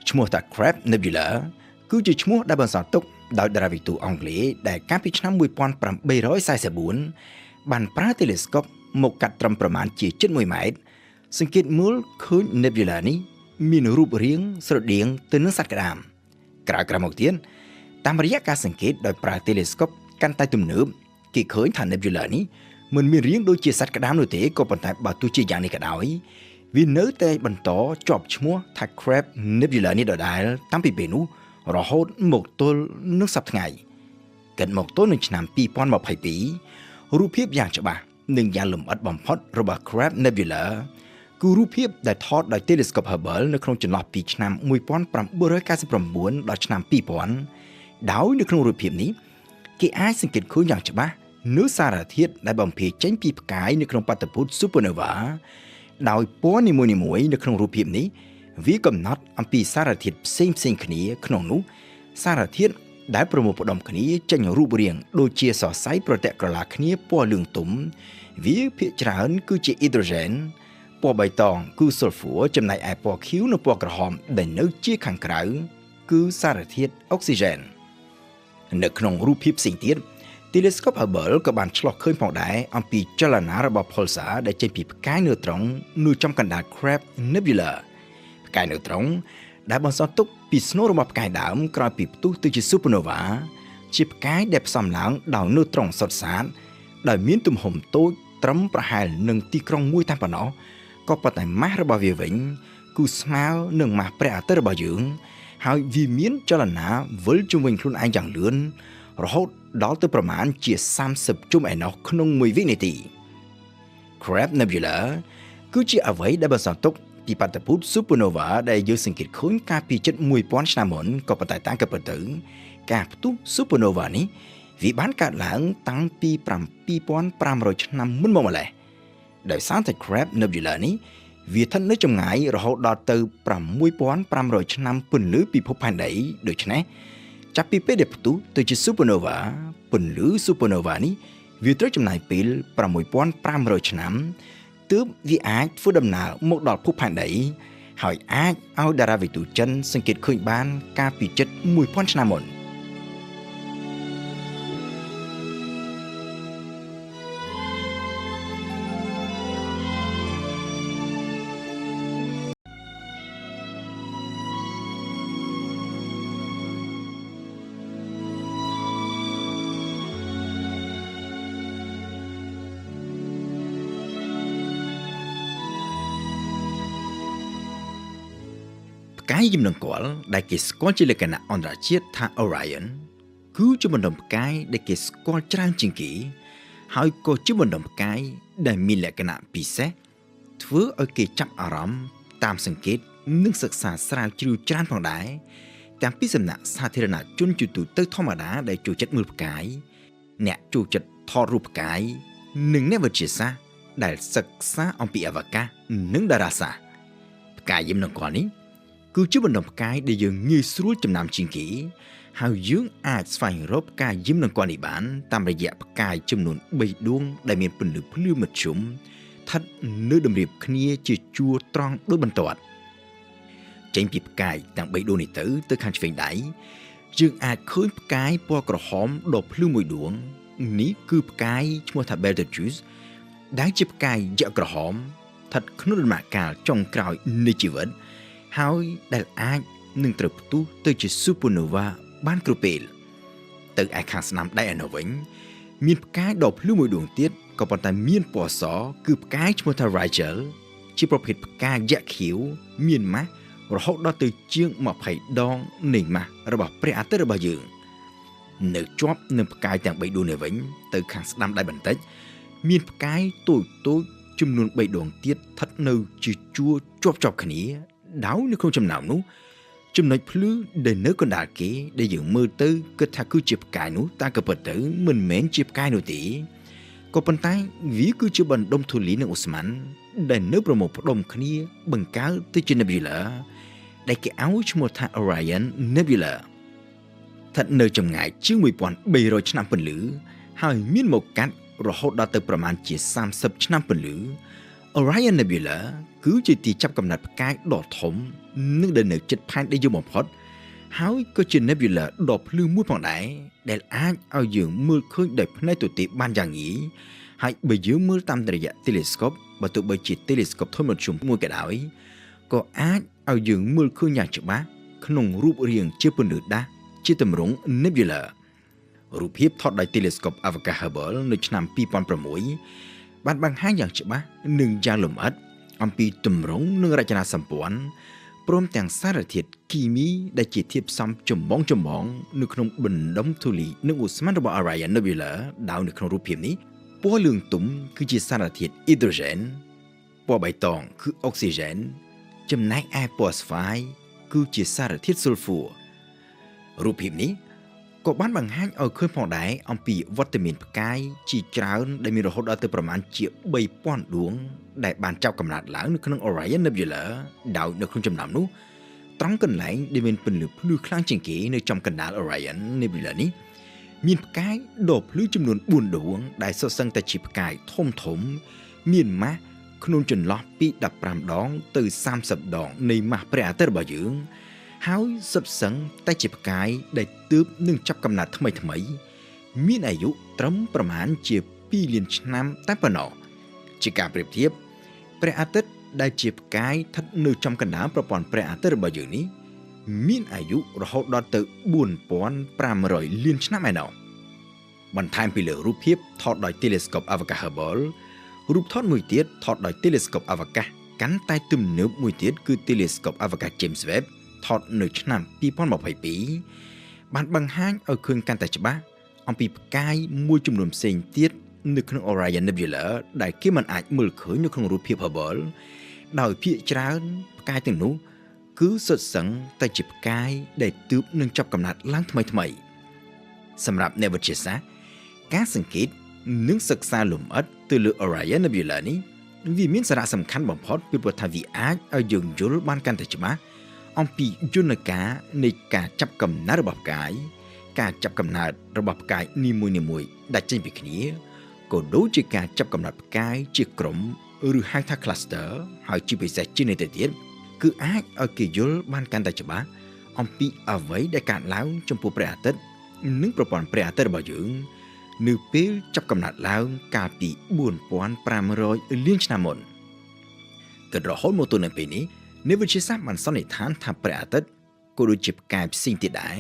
ឈ្មោះថា Crab Nebula គឺជាឈ្មោះដែលបន្សល់ទុកដោយតារាវិទូអង់គ្លេសដែលកាលពីឆ្នាំ1844បានប្រើ telescope មកកាត់ត្រឹមប្រមាណជាជិត1ម៉ែត្រសង្កេតមើលឃើញ Nebula នេះមានរូបរាងស្រដៀងទៅនឹងសត្វក្តាមក្រោយមកទៀតតាមរយៈការសង្កេតដោយប្រើ telescope កាន់តែទំនើបគេឃើញថា Nebula នេះមិនមានរាងដូចជាសត្វក្តាមនោះទេក៏ប៉ុន្តែបើទោះជាយ៉ាងនេះក៏ដោយវានៅតែបន្តជាប់ឈ្មោះថា Crab Nebula នេះដដែលតាំងពីពេលនោះរហូតមកទល់នឹងសប្តាហ៍ថ្ងៃកិនមកទល់នឹងឆ្នាំ2022រូបភាពយ៉ាងច្បាស់និងយ៉ាងលម្អិតបំផុតរបស់ Crab Nebula គឺរូបភាពដែលថតដោយ Telescope Hubble នៅក្នុងចន្លោះពីឆ្នាំ1999ដល់ឆ្នាំ2000ដោយនៅក្នុងរូបភាពនេះគេអាចសង្កេតឃើញយ៉ាងច្បាស់នូវសារធាតុដែលបំភាយចេញពីផ្កាយនៅក្នុងបាតុភូត Supernova ដោយពណ៌នីមួយៗនៅក្នុងរូបភាពនេះវាកំណត់អំពីសារធាតុផ្សេងៗគ្នាក្នុងនោះសារធាតុដែលប្រមូលផ្ដុំគ្នាចេញរូបរាងដូចជាសរសៃប្រតិក្រឡាគ្នាពណ៌លឿងទុំវាភាគច្រើនគឺជាហីដ្រូសែនពណ៌បៃតងគឺស៊ុលហ្វួរចំណែកឯពណ៌ខៀវនិងពណ៌ក្រហមដែលនៅជាខាងក្រៅគឺសារធាតុអុកស៊ីហ្សែននៅក្នុងរូបភាពផ្សេងទៀត Telescope Hubble ក៏បានឆ្លុះឃើញផងដែរអំពីចលនារបស់ pulsar ដែលចេញពីផ្កាយណឺត្រុងនៅចំកណ្ដាល Crab Nebula ផ្កាយណឺត្រុងដែលបន្សល់ទុកពីស្នូលរបស់ផ្កាយដើមក្រោយពីផ្ទុះទៅជា Supernova ជាផ្កាយដែលផ្សំឡើងដោយណឺត្រុងសុទ្ធសាធដែលមានទំហំតូចត្រឹមប្រហែលនឹងទីក្រុងមួយតែប៉ុណ្ណោះក៏ប៉ុន្តែម៉ាស់របស់វាវិញគឺស្មើនឹងម៉ាស់ព្រះអាទិត្យរបស់យើងហើយវាមានចលនាវិលជុំវិញខ្លួនឯងយ៉ាងលឿនរហូតដល់ទៅប្រមាណជា30ជុំឯណោះក្នុង1វិនាទី Crab Nebula គឺជាអ្វីដែលបន្សល់ទុកពីបាតុភូត Supernova ដែលយើងសង្កេតឃើញកាលពីជិត1000ឆ្នាំមុនក៏ប៉ុន្តែតាមការពិតទៅការផ្ទុះ Supernova នេះវាបានកើតឡើងតាំងពី7500ឆ្នាំមុនមកម្ល៉េះដោយសារតែ Crab Nebula នេះវាស្ថិតនៅចម្ងាយរហូតដល់ទៅ6500ឆ្នាំពន្លឺពិភពផែនដីដូច្នេះចាប់ពីពេលដែលផ្ទុះទៅជា Supernova ពន្លឺ Supernova នេះវាត្រូវចំណាយពេល6500ឆ្នាំទើបវាអាចធ្វើដំណើរមកដល់ភពផែនដីហើយអាចឲ្យតារាវិទូចិនសង្កេតឃើញបានកាលពីជិត1000ឆ្នាំមុនផ្កាយយំនឹងគល់ដែលគេស្គាល់ជាលក្ខណៈអន្តរជាតិថា Orion គឺជាបណ្ដុំផ្កាយដែលគេស្គាល់ច្រើនជាងគេហើយក៏ជាបណ្ដុំផ្កាយដែលមានលក្ខណៈពិសេសធ្វើឲ្យគេចាប់អារម្មណ៍តាមសង្កេតនិងសិក្សាស្រាវជ្រាវច្រើនផងដែរទាំងពីសំណាក់សាធារណជនជាទូទៅធម្មតាដែលចូលចិត្តមើលផ្កាយអ្នកចូលចិត្តថតរូបផ្កាយនិងអ្នកវិទ្យាសាស្ត្រដែលសិក្សាអំពីអវកាសនិងតារាសាស្ត្រផ្កាយយំនឹងគល់នេះគឺជាបណ្ដុំផ្កាយដែលយើងងាយស្រួលចំណាំជាងគេហ ហើយយើងអាចស្វែងរកផ្កាយយឹមនឹងគាត់នេះបានតាមរយៈផ្កាយចំនួន3ដួងដែលមានពន្លឺភ្លឺមធ្យមស្ថិតនៅតម្រៀបគ្នាជាជួរត្រង់ដូចបន្ទាត់ចេញពីផ្កាយទាំង3ដួងនេះទៅខាងឆ្វេងដៃយើងអាចឃើញផ្កាយពណ៌ក្រហមដ៏ភ្លឺមួយដួងនេះគឺផ្កាយឈ្មោះថា Betelgeuse ដែលជាផ្កាយយក្សក្រហមស្ថិតក្នុងដំណាក់កាលចុងក្រោយនៃជីវិតហើយដែលអាចនឹងត្រូវផ្ទុះទៅជា Supernova បានគ្រប់ពេលទៅឯខាងស្នាមដៃឯនោះវិញមានផ្កាយដ៏ភ្លឺមួយដួងទៀតក៏ប៉ុន្តែមានពណ៌សគឺផ្កាយឈ្មោះថា Rigel ជាប្រភេទផ្កាយយក្សខៀវមានម៉ាស់រហូតដល់ទៅជាង20ដងនៃម៉ាស់របស់ព្រះអាទិត្យរបស់យើងនៅជាប់នឹងផ្កាយទាំង3ដួងនេះវិញទៅខាងស្ដាំដៃបន្តិចមានផ្កាយតូចចំនួន3ដងទៀតស្ថិតនៅជាជួរជាប់គ្នាដោយនៅក្នុងចំណោមនោះចំណុចភ្លឺដែលនៅកណ្ដាលគេដែលយើងមើលទៅគិតថាគឺជាផ្កាយនោះតែក៏ពិតទៅមិនមែនជាផ្កាយនោះទេក៏ប៉ុន្តែវាគឺជាបណ្ដុំធូលីនិងអូស្មန်ដែលនៅប្រមូលផ្ដុំគ្នាបង្កើតទៅជា Nebula ដែលគេឲ្យឈ្មោះថា Orion Nebula ស្ថិតនៅចម្ងាយជាង1300ឆ្នាំពន្លឺហើយមានមកកាត់រហូតដល់ទៅប្រមាណជា30ឆ្នាំពន្លឺ Orion Nebula គឺជាទីចាប់កំណើតផ្កាយដ៏ធំនិងដែលនៅជិតផែនដីយើងបំផុតហើយក៏ជា Nebula ដ៏ភ្លឺមួយផងដែរដែលអាចឲ្យយើងមើលឃើញដោយភ្នែកទទេបានយ៉ាងងាយហើយបើយើងមើលតាមរយៈ telescope បើទោះបីជា telescope ធំមធ្យមមួយក៏ដោយក៏អាចឲ្យយើងមើលឃើញយ៉ាងច្បាស់ក្នុងរូបរាងជាពន្លឺដាស់ជាទម្រង់ Nebula រូបភាពថតដោយ telescope អវកាស Hubble នៅឆ្នាំ2006បានបង្ហាញយ៉ាងច្បាស់និងយ៉ាងលម្អិតអំពីទម្រង់និងរចនាសម្ព័ន្ធព្រមទាំងសារធាតុគីមីដែលជាធាតុផ្សំចម្បងនៅក្នុងបណ្ដុំធូលីនិងអូស្មန်របស់ Orion Nebula ដោយនៅក្នុងរូបភាពនេះពណ៌លឿងទុំគឺជាសារធាតុអ៊ីដ្រូសែនពណ៌បៃតងគឺអុកស៊ីហ្សែនចំណែកឯពណ៌ស្វាយគឺជាសារធាតុស៊ុលហ្វូររូបភាពនេះក៏បានបង្ហាញឲ្យឃើញផងដែរអំពីវត្តមានផ្កាយជាច្រើនដែលមានរហូតដល់ទៅប្រមាណជា3000ដួងដែលបានចាប់កំណើតឡើងនៅក្នុង Orion Nebula ដោយនៅក្នុងចំណោមនោះត្រង់កន្លែងដែលមានពន្លឺភ្លឺខ្លាំងជាងគេនៅចំកណ្ដាល Orion Nebula នេះមានផ្កាយដ៏ភ្លឺចំនួន4ដួងដែលសុទ្ធសឹងតែជាផ្កាយធំមានម៉ាស់ក្នុងចន្លោះពី15ដងទៅ30ដងនៃម៉ាស់ព្រះអាទិត្យរបស់យើងហើយសុទ្ធសឹងតែជាផ្កាយដែលទើបនឹងចាប់កំណើតថ្មីមានអាយុត្រឹមប្រមាណជា2លានឆ្នាំតែប៉ុណ្ណោះជាការប្រៀបធៀបព្រះអាទិត្យដែលជាផ្កាយស្ថិតនៅចំកណ្ដាលប្រព័ន្ធព្រះអាទិត្យរបស់យើងនេះមានអាយុរហូតដល់ទៅ4500លានឆ្នាំឯណោះបន្ថែមពីលើរូបភាពថតដោយ telescope អវកាស Hubble រូបថតមួយទៀតថតដោយ telescope អវកាសកាន់តែទំនើបមួយទៀតគឺ telescope អវកាស James Webb ថតនៅឆ្នាំ2022បានបង្ហាញឲ្យឃើញកាន់តែច្បាស់អំពីផ្កាយមួយចំនួនផ្សេងទៀតនៅក្នុង Orion Nebula ដែលគេមិនអាចមើលឃើញនៅក្នុងរូបភាព Hubble ដោយភាគច្រើនផ្កាយទាំងនោះគឺសុទ្ធសឹងតែជាផ្កាយដែលទើបនឹងចាប់កំណើតឡើងថ្មីសម្រាប់អ្នកវិទ្យាសាស្ត្រការសង្កេតនិងសិក្សាលម្អិតទៅលើ Orion Nebula នេះវាមានសារៈសំខាន់បំផុតពីព្រោះថាវាអាចឲ្យយើងយល់បានកាន់តែច្បាស់អំពីយន្តការនៃការចាប់កំណើតរបស់ផ្កាយការចាប់កំណើតរបស់ផ្កាយនីមួយៗដាច់ចេញពីគ្នាក៏ដូចជាការចាប់កំណើតផ្កាយជាក្រុមឬហៅថា cluster ហើយជាពិសេសជាងនេះទៅទៀតគឺអាចឲ្យគេយល់បានកាន់តែច្បាស់អំពីអ្វីដែលកើតឡើងចំពោះព្រះអាទិត្យនិងប្រព័ន្ធព្រះអាទិត្យរបស់យើងនៅពេលចាប់កំណើតឡើងកាលពី4500លានឆ្នាំមុនគិតរហូតមកទល់នឹងពេលនេះអ្នកវិទ្យាសាស្ត្របានសន្និដ្ឋានថាព្រះអាទិត្យក៏ដូចជាផ្កាយផ្សេងទៀតដែរ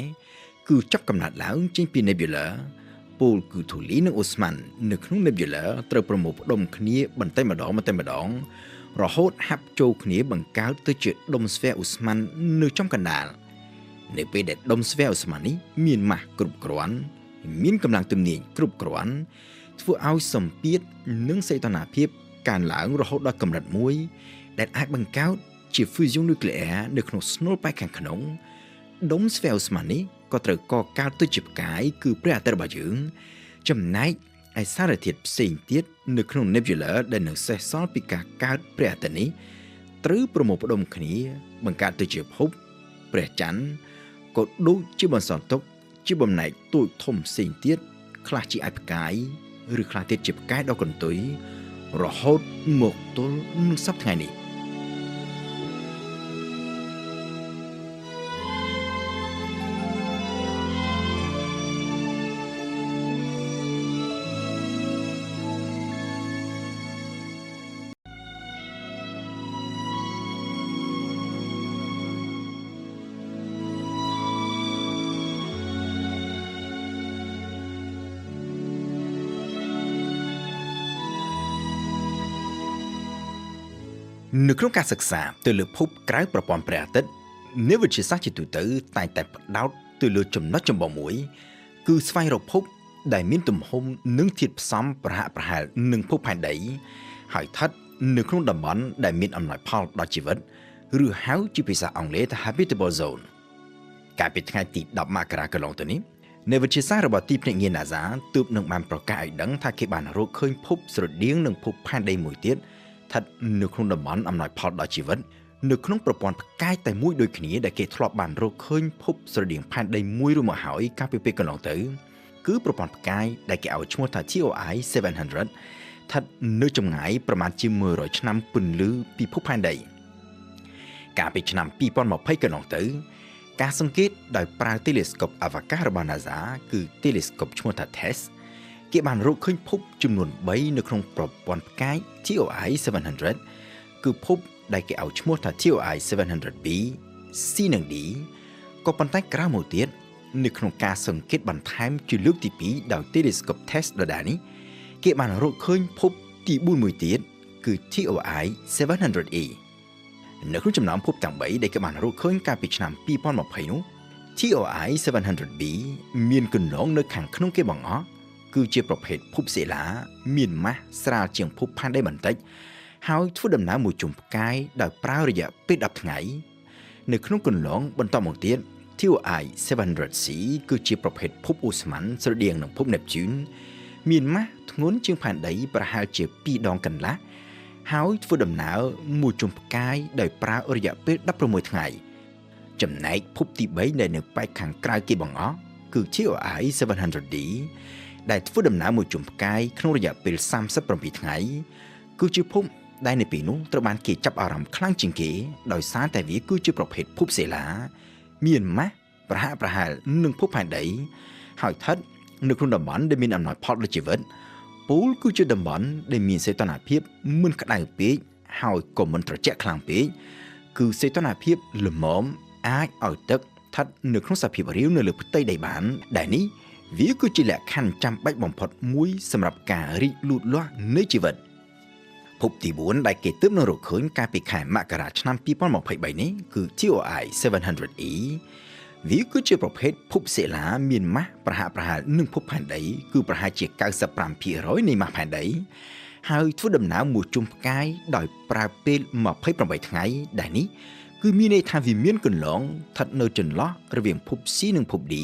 គឺចាប់កំណើតឡើងចេញពី Nebula ពលគឺធូលីនិងអូស្មန်នៅក្នុង Nebula ត្រូវប្រមូលផ្ដុំគ្នាបន្តិចម្ដងរហូតហាប់ចូលគ្នាបង្កើតទៅជាដុំស្វែអូស្មန်នៅចំកណ្ដាលនៅពេលដែលដុំស្វែអូស្មန်នេះមានម៉ាស់គ្រប់គ្រាន់មានកម្លាំងទំនាញគ្រប់គ្រាន់ធ្វើឲ្យសម្ពាធនិងសីតុណ្ហភាពកើនឡើងរហូតដល់កម្រិតមួយដែលអាចបង្កើតជា fusion nuclear នៅក្នុងស្នូលប៉ែកខាងក្នុងដុំស្វែអូស្មန်នេះក៏ត្រូវកកើតទៅជាផ្កាយគឺព្រះអាទិត្យរបស់យើងចំណែកឯសារធាតុផ្សេងទៀតនៅក្នុង Nebula ដែលនៅសេសសល់ពីការកើតព្រះអាទិត្យនេះត្រូវប្រមូលផ្ដុំគ្នាបង្កើតទៅជាភពព្រះច័ន្ទក៏ដូចជាបន្សល់ទុក ជាបំណែកទូចធំផ្សេងទៀតខ្លះជាឯផ្កាយឬខ្លះទៀតជាផ្កាយដ៏កន្ទុយរហូតមកទល់នឹងសប្តាហ៍ថ្ងៃនេះនៅក្នុងការសិក្សាទៅលើភពក្រៅប្រព័ន្ធព្រះអាទិត្យអ្នកវិទ្យាសាស្ត្រជាទូទៅតែងតែផ្ដោតទៅលើចំណុចចម្បងមួយគឺស្វែងរកភពដែលមានទំហំនិងធាតុផ្សំប្រហាក់ប្រហែលនឹងភពផែនដីហើយស្ថិតនៅក្នុងតំបន់ដែលមានអំណោយផលដល់ជីវិតឬហៅជាភាសាអង់គ្លេសថា habitable zone កាលពីថ្ងៃទី10មករាកន្លងទៅនេះអ្នកវិទ្យាសាស្ត្ររបស់ទីភ្នាក់ងារ NASA ទើបនឹងបានប្រកាសឲ្យដឹងថាគេបានរកឃើញភពស្រដៀងនឹងភពផែនដីមួយទៀតស្ថិតនៅក្នុងតំបន់អំណោយផលដល់ជីវិតនៅក្នុងប្រព័ន្ធផ្កាយតែមួយដូចគ្នាដែលគេធ្លាប់បានរកឃើញភពស្រដៀងផែនដីមួយរួចមកហើយកាលពីពេលកន្លងទៅគឺប្រព័ន្ធផ្កាយដែលគេឲ្យឈ្មោះថា TOI 700ស្ថិតនៅចម្ងាយប្រមាណជា100ឆ្នាំពន្លឺពីភពផែនដីកាលពីឆ្នាំ2020កន្លងទៅការសង្កេតដោយប្រើ Telescope អវកាសរបស់ NASA គឺ Telescope ឈ្មោះថា TESS គេបានរកឃើញភពចំនួន3នៅក្នុងប្រព័ន្ធផ្កាយ TOI 700គឺភពដែលគេឲ្យឈ្មោះថា TOI 700b C និង D ក៏ប៉ុន្តែក្រៅមកទៀតនៅក្នុងការសង្កេតបន្ថែមជាលើកទី2ដោយ Telescope TESS ដដែលនេះគេបានរកឃើញភពទី4មួយទៀតគឺ TOI 700e នៅក្នុងចំណោមភពទាំង3ដែលគេបានរកឃើញកាលពីឆ្នាំ2020នោះ TOI 700b មានគន្លងនៅខាងក្នុងគេបង្អស់គឺជាប្រភេទភពសិលាមានម៉ាស់ស្រាលជាងភពផែនដីបន្តិចហើយធ្វើដំណើរមួយជុំផ្កាយដោយប្រើរយៈពេល10ថ្ងៃនៅក្នុងគន្លងបន្តមកទៀត TOI 700c គឺជាប្រភេទភពឧស្ម័នស្រដៀងនឹងភព Neptune មានម៉ាស់ធ្ងន់ជាងផែនដីប្រហែលជា2ដងកន្លះហើយធ្វើដំណើរមួយជុំផ្កាយដោយប្រើរយៈពេល16ថ្ងៃចំណែកភពទី3ដែលនៅប៉ែកខាងក្រៅគេបង្អស់គឺ TOI 700d ដែលធ្វើដំណើរមួយជុំផ្កាយក្នុងរយៈពេល37ថ្ងៃគឺជាភពដែលនៅពេលនោះត្រូវបានគេចាប់អារម្មណ៍ខ្លាំងជាងគេដោយសារតែវាគឺជាប្រភេទភពសិលាមានម៉ាស់ប្រហាក់ប្រហែលនឹងភពផែនដីហើយស្ថិតនៅក្នុងតំបន់ដែលមានអំណោយផលដល់ជីវិតពូលគឺជាតំបន់ដែលមានសីតុណ្ហភាពមិនក្តៅពេកហើយក៏មិនត្រជាក់ខ្លាំងពេកគឺសីតុណ្ហភាពល្មមអាចឲ្យទឹកស្ថិតនៅក្នុងសភាពរាវនៅលើផ្ទៃដីបានដែលនេះវាគឺជាលក្ខខណ្ឌចាំបាច់បំផុតមួយសម្រាប់ការរីកលូតលាស់នៃជីវិតភពទី4ដែលគេទើបនឹងរកឃើញកាលពីខែមករាឆ្នាំ2023នេះគឺ TOI 700e វាគឺជាប្រភេទភពសិលាមានម៉ាស់ប្រហាក់ប្រហែលនឹងភពផែនដីគឺប្រហែលជា 95% នៃម៉ាស់ផែនដីហើយធ្វើដំណើរមួយជុំផ្កាយដោយប្រើពេល28ថ្ងៃដែលនេះគឺមានន័យថាវាមានគន្លងស្ថិតនៅចន្លោះរវាងភព C និងភព D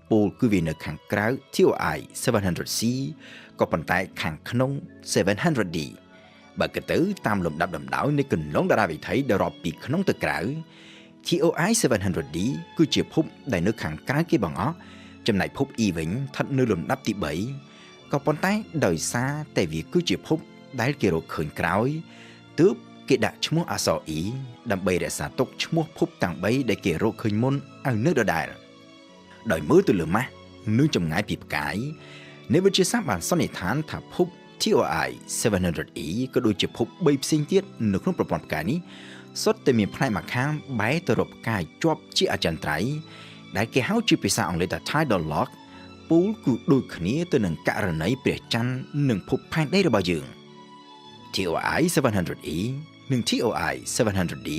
ពូលគឺវានៅខាងក្រៅ TOI 700c ក៏ប៉ុន្តែខាងក្នុង 700d បើគិតទៅតាមលំដាប់លំដោយនៃគន្លងតារាវិថីដែលរាប់ពីក្នុងទៅក្រៅ TOI 700d គឺជាភពដែលនៅខាងក្រៅគេបង្អស់ចំណែកភព E វិញស្ថិតនៅលំដាប់ទី3ក៏ប៉ុន្តែដោយសារតែវាគឺជាភពដែលគេរកឃើញក្រោយទើបគេដាក់ឈ្មោះអក្សរ E ដើម្បីរក្សាទុកឈ្មោះភពទាំង3ដែលគេរកឃើញមុនឲ្យនៅដដែលដោយមើលទៅលើម៉ាស់និងចម្ងាយពីផ្កាយអ្នកវិទ្យាសាស្ត្របានសន្និដ្ឋានថាភព TOI 700e ក៏ដូចជាភព3ផ្សេងទៀតនៅក្នុងប្រព័ន្ធផ្កាយនេះសុទ្ធតែមានផ្នែកម្ខាងបែរទៅរកផ្កាយជាប់ជាអចិន្ត្រៃយ៍ដែលគេហៅជាភាសាអង់គ្លេសថា tidal lock ពូលគឺដូចគ្នាទៅនឹងករណីព្រះច័ន្ទនិងភពផែនដីរបស់យើង TOI 700e និង TOI 700d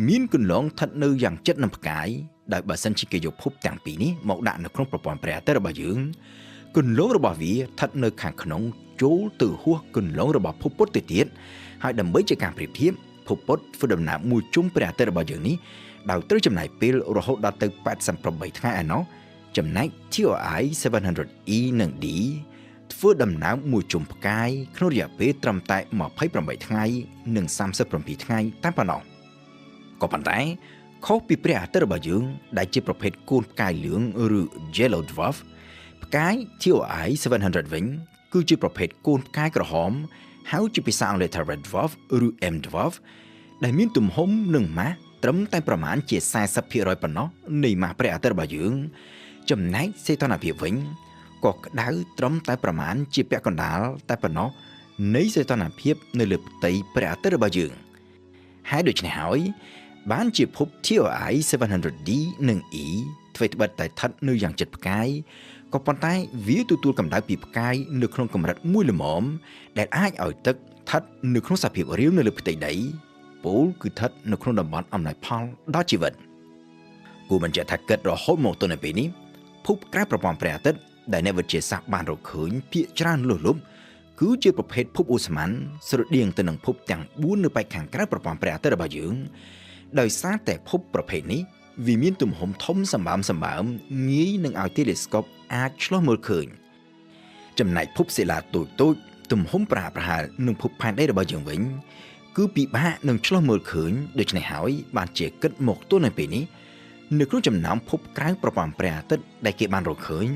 មានគន្លងស្ថិតនៅយ៉ាងជិតនឹងផ្កាយដោយបើសិនជាគេយកភពទាំងពីរនេះមកដាក់នៅក្នុងប្រព័ន្ធព្រះអាទិត្យរបស់យើងគន្លងរបស់វាស្ថិតនៅខាងក្នុងចូលទៅហួសគន្លងរបស់ភពពុទ្ធទៅទៀតហើយដើម្បីជាការប្រៀបធៀបភពពុទ្ធធ្វើដំណើរមួយជុំព្រះអាទិត្យរបស់យើងនេះដោយត្រូវចំណាយពេលរហូតដល់ទៅ88ថ្ងៃឯណោះចំណែក TOI 700e និង D ធ្វើដំណើរមួយជុំផ្កាយក្នុងរយៈពេលត្រឹមតែ28ថ្ងៃនិង37ថ្ងៃតែប៉ុណ្ណោះក៏ប៉ុន្តែ ខុសពីព្រះអាទិត្យរបស់យើងដែលជាប្រភេទកូនផ្កាយលឿងឬ Yellow Dwarf ផ្កាយ TOI 700 វិញគឺជាប្រភេទកូនផ្កាយក្រហមហៅជាភាសាអង់គ្លេសថា Red Dwarf ឬ M Dwarf ដែលមានទំហំនិងម៉ាស់ត្រឹមតែប្រមាណជា 40% ប៉ុណ្ណោះនៃម៉ាស់ព្រះអាទិត្យរបស់យើងចំណែកសីតុណ្ហភាពវិញក៏ក្តៅត្រឹមតែប្រមាណជាពាក់កណ្ដាលតែប៉ុណ្ណោះនៃសីតុណ្ហភាពនៅលើផ្ទៃព្រះអាទិត្យរបស់យើងហើយដូច្នេះហើយបានជាភព TOI 700D និង E អ្វីត្បិតតែស្ថិតនៅយ៉ាងជិតផ្កាយក៏ប៉ុន្តែវាទទួលកម្ដៅពីផ្កាយនៅក្នុងកម្រិតមួយល្មមដែលអាចឲ្យទឹកស្ថិតនៅក្នុងសភាពរាវនៅលើផ្ទៃដីពោលគឺស្ថិតនៅក្នុងតំបន់អំណោយផលដល់ជីវិតគួរបញ្ជាក់ថាគិតរហូតមកទល់នៅពេលនេះភពក្រៅប្រព័ន្ធព្រះអាទិត្យដែលអ្នកវិទ្យាសាស្ត្របានរកឃើញភាគច្រើនលើសលប់គឺជាប្រភេទភពអូស្មန်ស្រដៀងទៅនឹងភពទាំង4នៅប៉ែកខាងក្រៅប្រព័ន្ធព្រះអាទិត្យរបស់យើងដោយសារតែភពប្រភេទនេះវាមានទំហំធំសម្បើមងាយនឹងឲ្យ telescope អាចឆ្លុះមើលឃើញចំណែកភពសិលាតូចទំហំប្រហែលនឹងភពផែនដីរបស់យើងវិញគឺពិបាកនឹងឆ្លុះមើលឃើញដូច្នេះហើយបានជាគិតមកទល់នៅពេលនេះនៅក្នុងចំណោមភពក្រៅប្រព័ន្ធព្រះអាទិត្យដែលគេបានរកឃើញ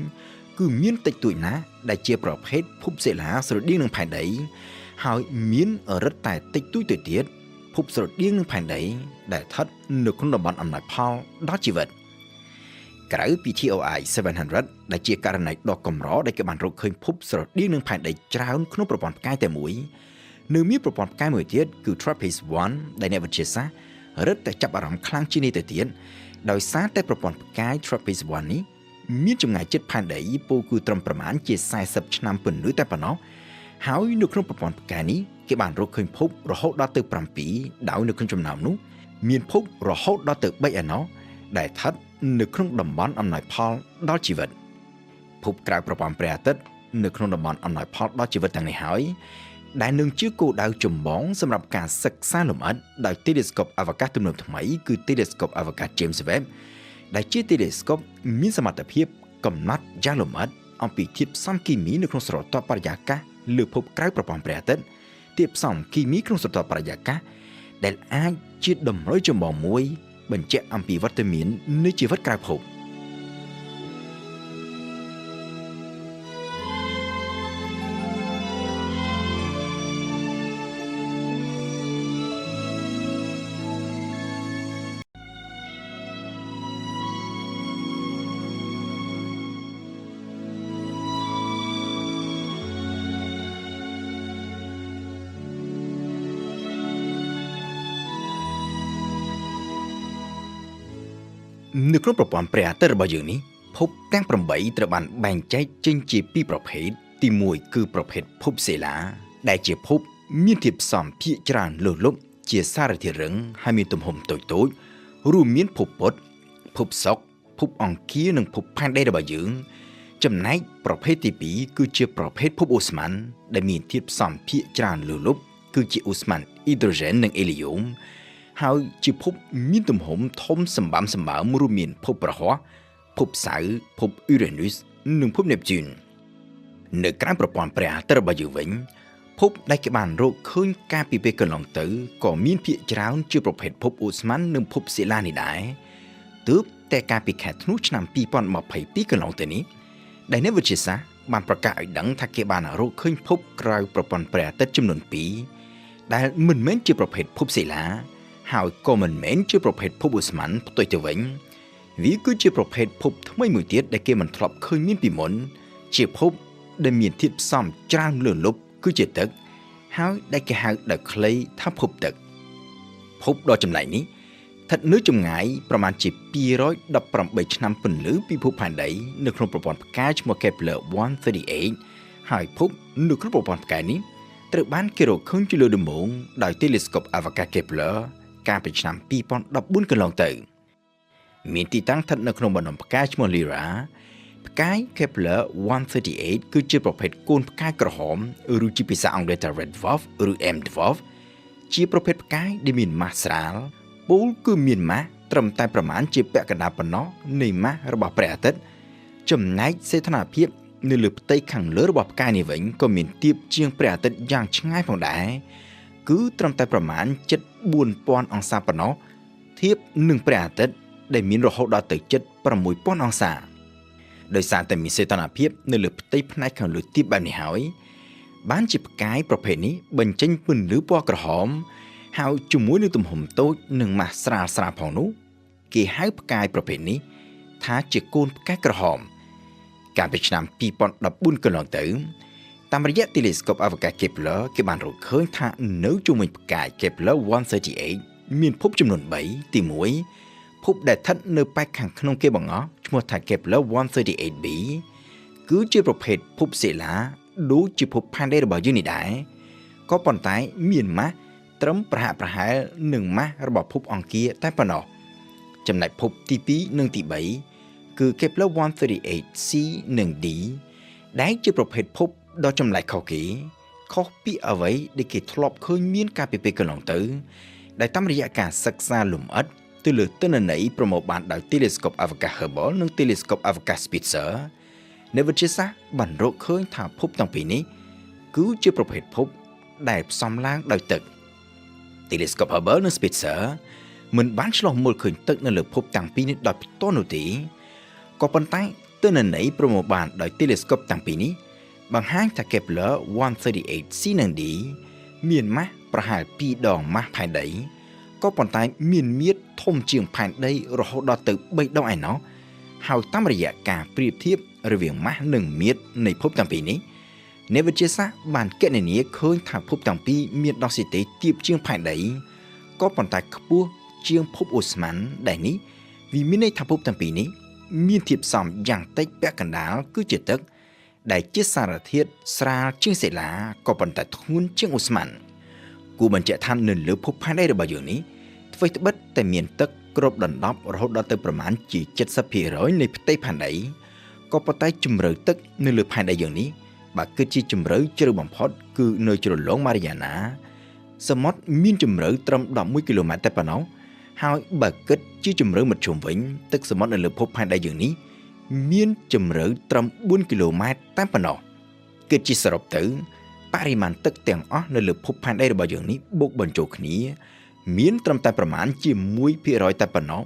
គឺមានតិចតួចណាស់ដែលជាប្រភេទភពសិលាស្រដៀងនឹងផែនដីហើយមានរឹតតែតិចតួចទៅទៀតភពស្រដៀងនឹងផែនដីដែលស្ថិតនៅក្នុងតំបន់អំណោយផលដល់ជីវិតក្រៅពី TOI 700ដែលជាករណីដ៏កម្រដែលគេបានរកឃើញភពស្រដៀងនឹងផែនដីច្រើនក្នុងប្រព័ន្ធផ្កាយតែមួយនៅមានប្រព័ន្ធផ្កាយមួយទៀតគឺ TRAPPIST-1 ដែលអ្នកវិទ្យាសាស្ត្ររឹតតែចាប់អារម្មណ៍ខ្លាំងជាងនេះទៅទៀតដោយសារតែប្រព័ន្ធផ្កាយ TRAPPIST-1 នេះមានចម្ងាយជិតផែនដីពោលគឺត្រឹមប្រមាណជា40ឆ្នាំពន្លឺតែប៉ុណ្ណោះហើយនៅក្នុងប្រព័ន្ធផ្កាយនេះគេបានរកឃើញភពរហូតដល់ទៅ7ដោយនៅក្នុងចំណោមនោះមានភពរហូតដល់ទៅ3ឯណោះដែលស្ថិតនៅក្នុងតំបន់អំណោយផលដល់ជីវិតភពក្រៅប្រព័ន្ធព្រះអាទិត្យនៅក្នុងតំបន់អំណោយផលដល់ជីវិតទាំងនេះហើយដែលនឹងជាគោលដៅចម្បងសម្រាប់ការសិក្សាលម្អិតដោយ telescope អវកាសទំនើបថ្មីគឺ telescope អវកាស James Webb ដែលជា telescope មានសមត្ថភាពកំណត់យ៉ាងលម្អិតអំពីធាតុផ្សំគីមីនៅក្នុងស្រទាប់បរិយាកាសលើភពក្រៅប្រព័ន្ធព្រះអាទិត្យធាតុផ្សំគីមីក្នុងស្រទាប់បរិយាកាសដែលអាចជាតម្រុយចម្បងមួយបញ្ជាក់អំពីវត្តមាននៃជីវិតក្រៅភពនៅក្នុងប្រព័ន្ធព្រះអាទិត្យរបស់យើងនេះភពទាំង8ត្រូវបានបែងចែកចេញជាពីរប្រភេទទី1គឺប្រភេទភពសិលាដែលជាភពមានធាតុផ្សំភាគច្រើនលើសលប់ជាសារធាតុរឹងហើយមានទំហំតូចរួមមានភពពុទ្ធភពសុក្រភពអង្គារនិងភពផែនដីរបស់យើងចំណែកប្រភេទទី2គឺជាប្រភេទភពអូស្មန်ដែលមានធាតុផ្សំភាគច្រើនលើសលប់គឺជាអូស្មန်អ៊ីដ្រូសែននិងអេលីយ៉ូមហើយជាភពមានទំហំធំសម្បើមរួមមានភពប្រហ័សភពសៅរ៍ភពអ៊ុរ៉េនុសនិងភពនេបស៊ូននៅក្រៅប្រព័ន្ធព្រះអាទិត្យរបស់យើងវិញភពដែលគេបានរកឃើញកាលពីពេលកន្លងទៅក៏មានភាគច្រើនជាប្រភេទភពអូស្មန်និងភពសិលានេះដែរទើបតែកាលពីខែធ្នូឆ្នាំ2022កន្លងទៅនេះដែលអ្នកវិទ្យាសាស្ត្របានប្រកាសឲ្យដឹងថាគេបានរកឃើញភពក្រៅប្រព័ន្ធព្រះអាទិត្យចំនួន2ដែលមិនមែនជាប្រភេទភពសិលាហើយក៏មិនមែនជាប្រភេទភពអូស្មန်ផ្ទុយទៅវិញវាគឺជាប្រភេទភពថ្មីមួយទៀតដែលគេមិនធ្លាប់ឃើញមានពីមុនជាភពដែលមានធាតុផ្សំច្រើនលើសលប់គឺជាទឹកហើយដែលគេហៅដោយខ្លីថាភពទឹកភពដ៏ចម្លែកនេះស្ថិតនៅចម្ងាយប្រមាណជា218ឆ្នាំពន្លឺពីភពផែនដីនៅក្នុងប្រព័ន្ធផ្កាយឈ្មោះ Kepler-138 ហើយភពនៅក្នុងប្រព័ន្ធផ្កាយនេះត្រូវបានគេរកឃើញជាលើកដំបូងដោយ telescope អវកាស Kepler កាលពីឆ្នាំ2014កន្លងទៅមានទីតាំងស្ថិតនៅក្នុងបណ្ដុំផ្កាយឈ្មោះ Lyra ផ្កាយ Kepler-138 គឺជាប្រភេទកូនផ្កាយក្រហមឬជាភាសាអង់គ្លេសថា Red Dwarf ឬ M Dwarf ជាប្រភេទផ្កាយដែលមានម៉ាស់ស្រាលពោលគឺមានម៉ាស់ត្រឹមតែប្រមាណជាពាក់កណ្ដាលប៉ុណ្ណោះនៃម៉ាស់របស់ព្រះអាទិត្យចំណែកសីតុណ្ហភាពនៅលើផ្ទៃខាងលើរបស់ផ្កាយនេះវិញក៏មានទាបជាងព្រះអាទិត្យយ៉ាងឆ្ងាយផងដែរគឺត្រឹមតែប្រមាណជិត 4000 អង្សាប៉ុណ្ណោះ ធៀបនឹងព្រះអាទិត្យដែលមានរហូតដល់ទៅជិត 6000 អង្សាដោយសារតែមានសីតុណ្ហភាពនៅលើផ្ទៃផ្នែកខាងលើទាបបែបនេះហើយបានជាផ្កាយប្រភេទនេះបញ្ចេញពន្លឺពណ៌ក្រហមហើយជាមួយនឹងទំហំតូចនិងម៉ាស់ស្រាលៗផងនោះគេហៅផ្កាយប្រភេទនេះថាជាកូនផ្កាយក្រហមកាលពីឆ្នាំ 2014 កន្លងទៅតាមរយៈ Telescope អវកាស Kepler គេបានរកឃើញថានៅជុំវិញផ្កាយ Kepler 138មានភពចំនួន3ទី1ភពដែលស្ថិតនៅប៉ែកខាងក្នុងគេបង្អស់ឈ្មោះថា Kepler 138b គឺជាប្រភេទភពសិលាដូចជាភពផែនដីរបស់យើងនេះដែរក៏ប៉ុន្តែមានម៉ាស់ត្រឹមប្រហាក់ប្រហែលនឹងម៉ាស់របស់ភពអង្គារតែប៉ុណ្ណោះចំណែកភពទី2និងទី3គឺ Kepler 138c និង d ដែលជាប្រភេទភពដ៏ចម្លែកខុសគេខុសពីអ្វីដែលគេធ្លាប់ឃើញមានកាលពីពេលកន្លងទៅដែលតាមរយៈការសិក្សាលម្អិតទៅលើទិន្នន័យប្រមូលបានដោយ Telescope អវកាស Hubble និង Telescope អវកាស Spitzer អ្នកវិទ្យាសាស្ត្របានរកឃើញថាភពទាំងពីរនេះគឺជាប្រភេទភពដែលផ្សំឡើងដោយទឹក Telescope Hubble និង Spitzer មិនបានឆ្លុះមើលឃើញទឹកនៅលើភពទាំងពីរនេះដោយផ្ទាល់នោះទេក៏ប៉ុន្តែទិន្នន័យប្រមូលបានដោយ Telescope ទាំងពីរនេះបង្ហាញថា Kepler 138c និង d មានម៉ាស់ប្រហែល2ដងម៉ាស់ផែនដីក៏ប៉ុន្តែមានមាឌធំជាងផែនដីរហូតដល់ទៅ3ដងឯណោះហើយតាមរយៈការប្រៀបធៀបរវាងម៉ាស់និងមាឌនៃភពទាំងពីរនេះអ្នកវិទ្យាសាស្ត្របានគណនាឃើញថាភពទាំងពីរមានដង់ស៊ីតេទាបជាងផែនដីក៏ប៉ុន្តែខ្ពស់ជាងភពអូស្មန်ដែលនេះវាមានន័យថាភពទាំងពីរនេះមានធាតុផ្សំយ៉ាងតិចពាក់កណ្ដាលគឺជាទឹកដែលជាសារធាតុស្រាលជាងសិលាក៏ប៉ុន្តែធ្ងន់ជាងអូស្មန်គួរបញ្ជាក់ថានៅលើភពផែនដីរបស់យើងនេះអ្វីត្បិតតែមានទឹកគ្របដណ្ដប់រហូតដល់ទៅប្រមាណជា 70% នៃផ្ទៃផែនដីក៏ប៉ុន្តែជម្រៅទឹកនៅលើផែនដីយើងនេះបើគិតជាជម្រៅជ្រៅបំផុតគឺនៅជ្រលងម៉ារីយ៉ាណាសមុទ្រមានជម្រៅត្រឹម11គីឡូម៉ែត្រតែប៉ុណ្ណោះហើយបើគិតជាជម្រៅមធ្យមវិញទឹកសមុទ្រនៅលើភពផែនដីយើងនេះមានជម្រៅត្រឹម4គីឡូម៉ែត្រតែប៉ុណ្ណោះគិតជាសរុបទៅបរិមាណទឹកទាំងអស់នៅលើភពផែនដីរបស់យើងនេះបូកបញ្ចូលគ្នាមានត្រឹមតែប្រមាណជា 1% តែប៉ុណ្ណោះ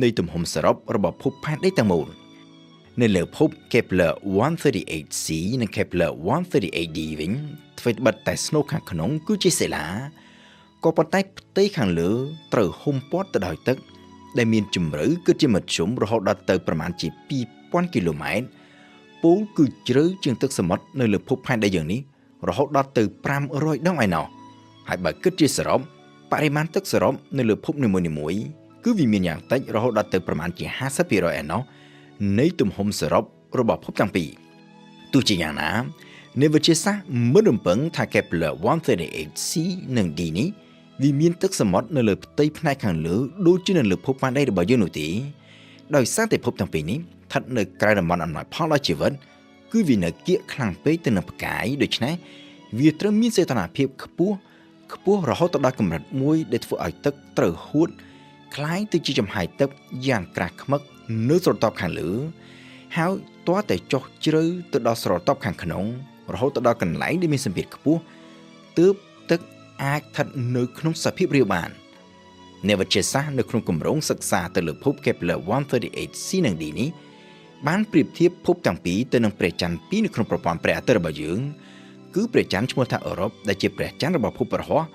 នៃទំហំសរុបរបស់ភពផែនដីទាំងមូលនៅលើភព Kepler 138c និង Kepler 138d វិញអ្វីត្បិតតែស្នូលខាងក្នុងគឺជាសិលាក៏ប៉ុន្តែផ្ទៃខាងលើត្រូវហ៊ុមព័ទ្ធទៅដោយទឹកដែលមានជម្រៅគឺជាមធ្យមរហូតដល់ទៅប្រមាណជា 2000 គីឡូម៉ែត្រពូលគឺជ្រៅជាងទឹកសមុទ្រនៅលើភពផែនដីយើងនេះរហូតដល់ទៅ500ដងឯណោះហើយបើគិតជាសរុបបរិមាណទឹកសរុបនៅលើភពនីមួយៗគឺវាមានយ៉ាងតិចរហូតដល់ទៅប្រមាណជា 50% ឯណោះនៃទំហំសរុបរបស់ភពទាំងពីរទោះជាយ៉ាងណាអ្នកវិទ្យាសាស្ត្រមិនរំពឹងថា Kepler 138c និង d នេះវាមានទឹកសមុទ្រនៅលើផ្ទៃផ្នែកខាងលើដូចជានៅលើភពផែនដីរបស់យើងនោះទេដោយសារតែភពទាំងពីរនេះស្ថិតនៅក្រៅតំបន់អំណោយផលដល់ជីវិតគឺវានៅគៀកខ្លាំងពេកទៅនឹងផ្កាយដូច្នេះវាត្រូវមានសីតុណ្ហភាពខ្ពស់រហូតដល់កម្រិតមួយដែលធ្វើឲ្យទឹកត្រូវហួតคล้ายទៅជាចំហាយទឹកយ៉ាងក្រាស់ឃ្មឹកនៅស្រទាប់ខាងលើហើយទាល់តែចុះជ្រៅទៅដល់ស្រទាប់ខាងក្នុងរហូតដល់កន្លែងដែលមានសម្ពាធខ្ពស់ទើបទឹកអាចស្ថិតនៅក្នុងសភាពរាវបានអ្នកវិទ្យាសាស្ត្រនៅក្នុងគម្រោងសិក្សាទៅលើភព Kepler 138c និង d នេះបានប្រៀបធៀបភពទាំងពីរទៅនឹងព្រះច័ន្ទពីរនៅក្នុងប្រព័ន្ធព្រះអាទិត្យរបស់យើងគឺព្រះច័ន្ទឈ្មោះថាអឺរ៉ុបដែលជាព្រះច័ន្ទរបស់ភពព្រហស្បតិ៍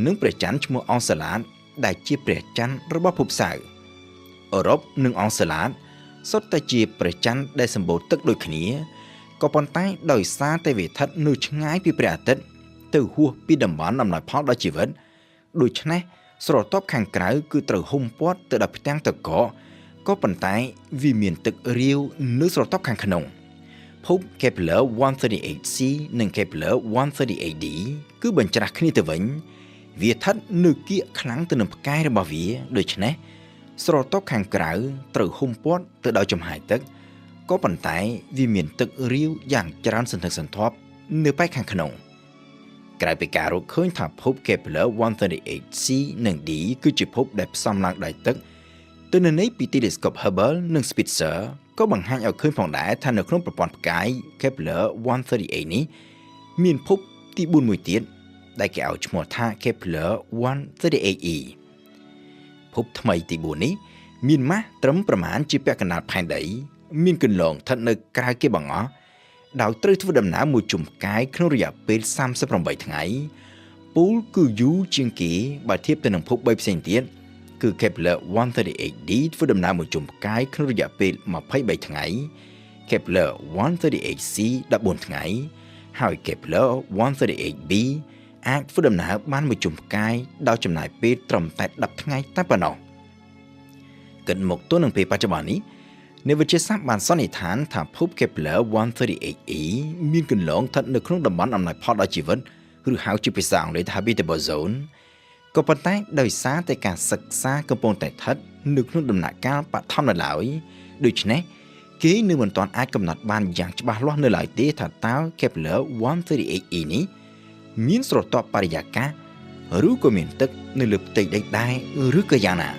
និងព្រះច័ន្ទឈ្មោះអង់សេឡាតដែលជាព្រះច័ន្ទរបស់ភពសៅរ៍អឺរ៉ុបនិងអង់សេឡាតសុទ្ធតែជាព្រះច័ន្ទដែលសម្បូរទឹកដូចគ្នាក៏ប៉ុន្តែដោយសារតែវាស្ថិតនៅឆ្ងាយពីព្រះអាទិត្យទៅហួសពីតំបន់អំណោយផលដល់ជីវិតដូច្នេះស្រទាប់ខាងក្រៅគឺត្រូវហ៊ុមព័ទ្ធទៅដោយផ្ទាំងទឹកកកក៏ប៉ុន្តែវាមានទឹករាវនៅស្រទាប់ខាងក្នុងភព Kepler 138c និង Kepler 138d គឺបញ្ច្រាស់គ្នាទៅវិញវាស្ថិតនៅគៀកខ្លាំងទៅនឹងផ្កាយរបស់វាដូច្នេះស្រទាប់ខាងក្រៅត្រូវហ៊ុមព័ទ្ធទៅដោយចំហាយទឹកក៏ប៉ុន្តែវាមានទឹករាវយ៉ាងច្រើនសន្ធឹកសន្ធាប់នៅប៉ែកខាងក្នុងក្រៅពីការរកឃើញថាភព Kepler 138c និង d គឺជាភពដែលផ្សំឡើងដោយទឹកទិន្នន័យពី Telescope Hubble និង Spitzer ក៏បង្ហាញឲ្យឃើញផងដែរថានៅក្នុងប្រព័ន្ធផ្កាយ Kepler 138នេះមានភពទី4មួយទៀតដែលគេឲ្យឈ្មោះថា Kepler 138e ភពថ្មីទី4នេះមានម៉ាស់ត្រឹមប្រមាណជាពាក់កណ្ដាលផែនដីមានកន្លងស្ថិតនៅក្រៅគេបង្អស់ដោយត្រូវធ្វើដំណើរមួយជុំផ្កាយក្នុងរយៈពេល38ថ្ងៃពូលគឺយូរជាងគេបើធៀបទៅនឹងភព3ផ្សេងទៀតគឺ Kepler 138d ធ្វើដំណើរមួយជុំផ្កាយក្នុងរយៈពេល23ថ្ងៃ Kepler 138c 14ថ្ងៃហើយ Kepler 138b អាចធ្វើដំណើរបានមួយជុំផ្កាយដោយចំណាយពេលត្រឹមតែ10ថ្ងៃតែប៉ុណ្ណោះគិតមកទល់នឹងពេលបច្ចុប្បន្ននេះអ្នកវិទ្យាសាស្ត្របានសន្និដ្ឋានថាភព Kepler 138e មានកន្លងស្ថិតនៅក្នុងតំបន់អំណោយផលដល់ជីវិតឬហៅជាភាសាអង់គ្លេសថា habitable zone ក៏ប៉ុន្តែដោយសារតែការសិក្សាកំពុងតែស្ថិតនៅក្នុងដំណាក់កាលបឋមនៅឡើយដូច្នេះគេនៅមិនទាន់អាចកំណត់បានយ៉ាងច្បាស់លាស់នៅឡើយទេថាតើ Kepler 138e នេះមានស្រទាប់បរិយាកាសឬក៏មានទឹកនៅលើផ្ទៃដីដែរឬក៏យ៉ាងណា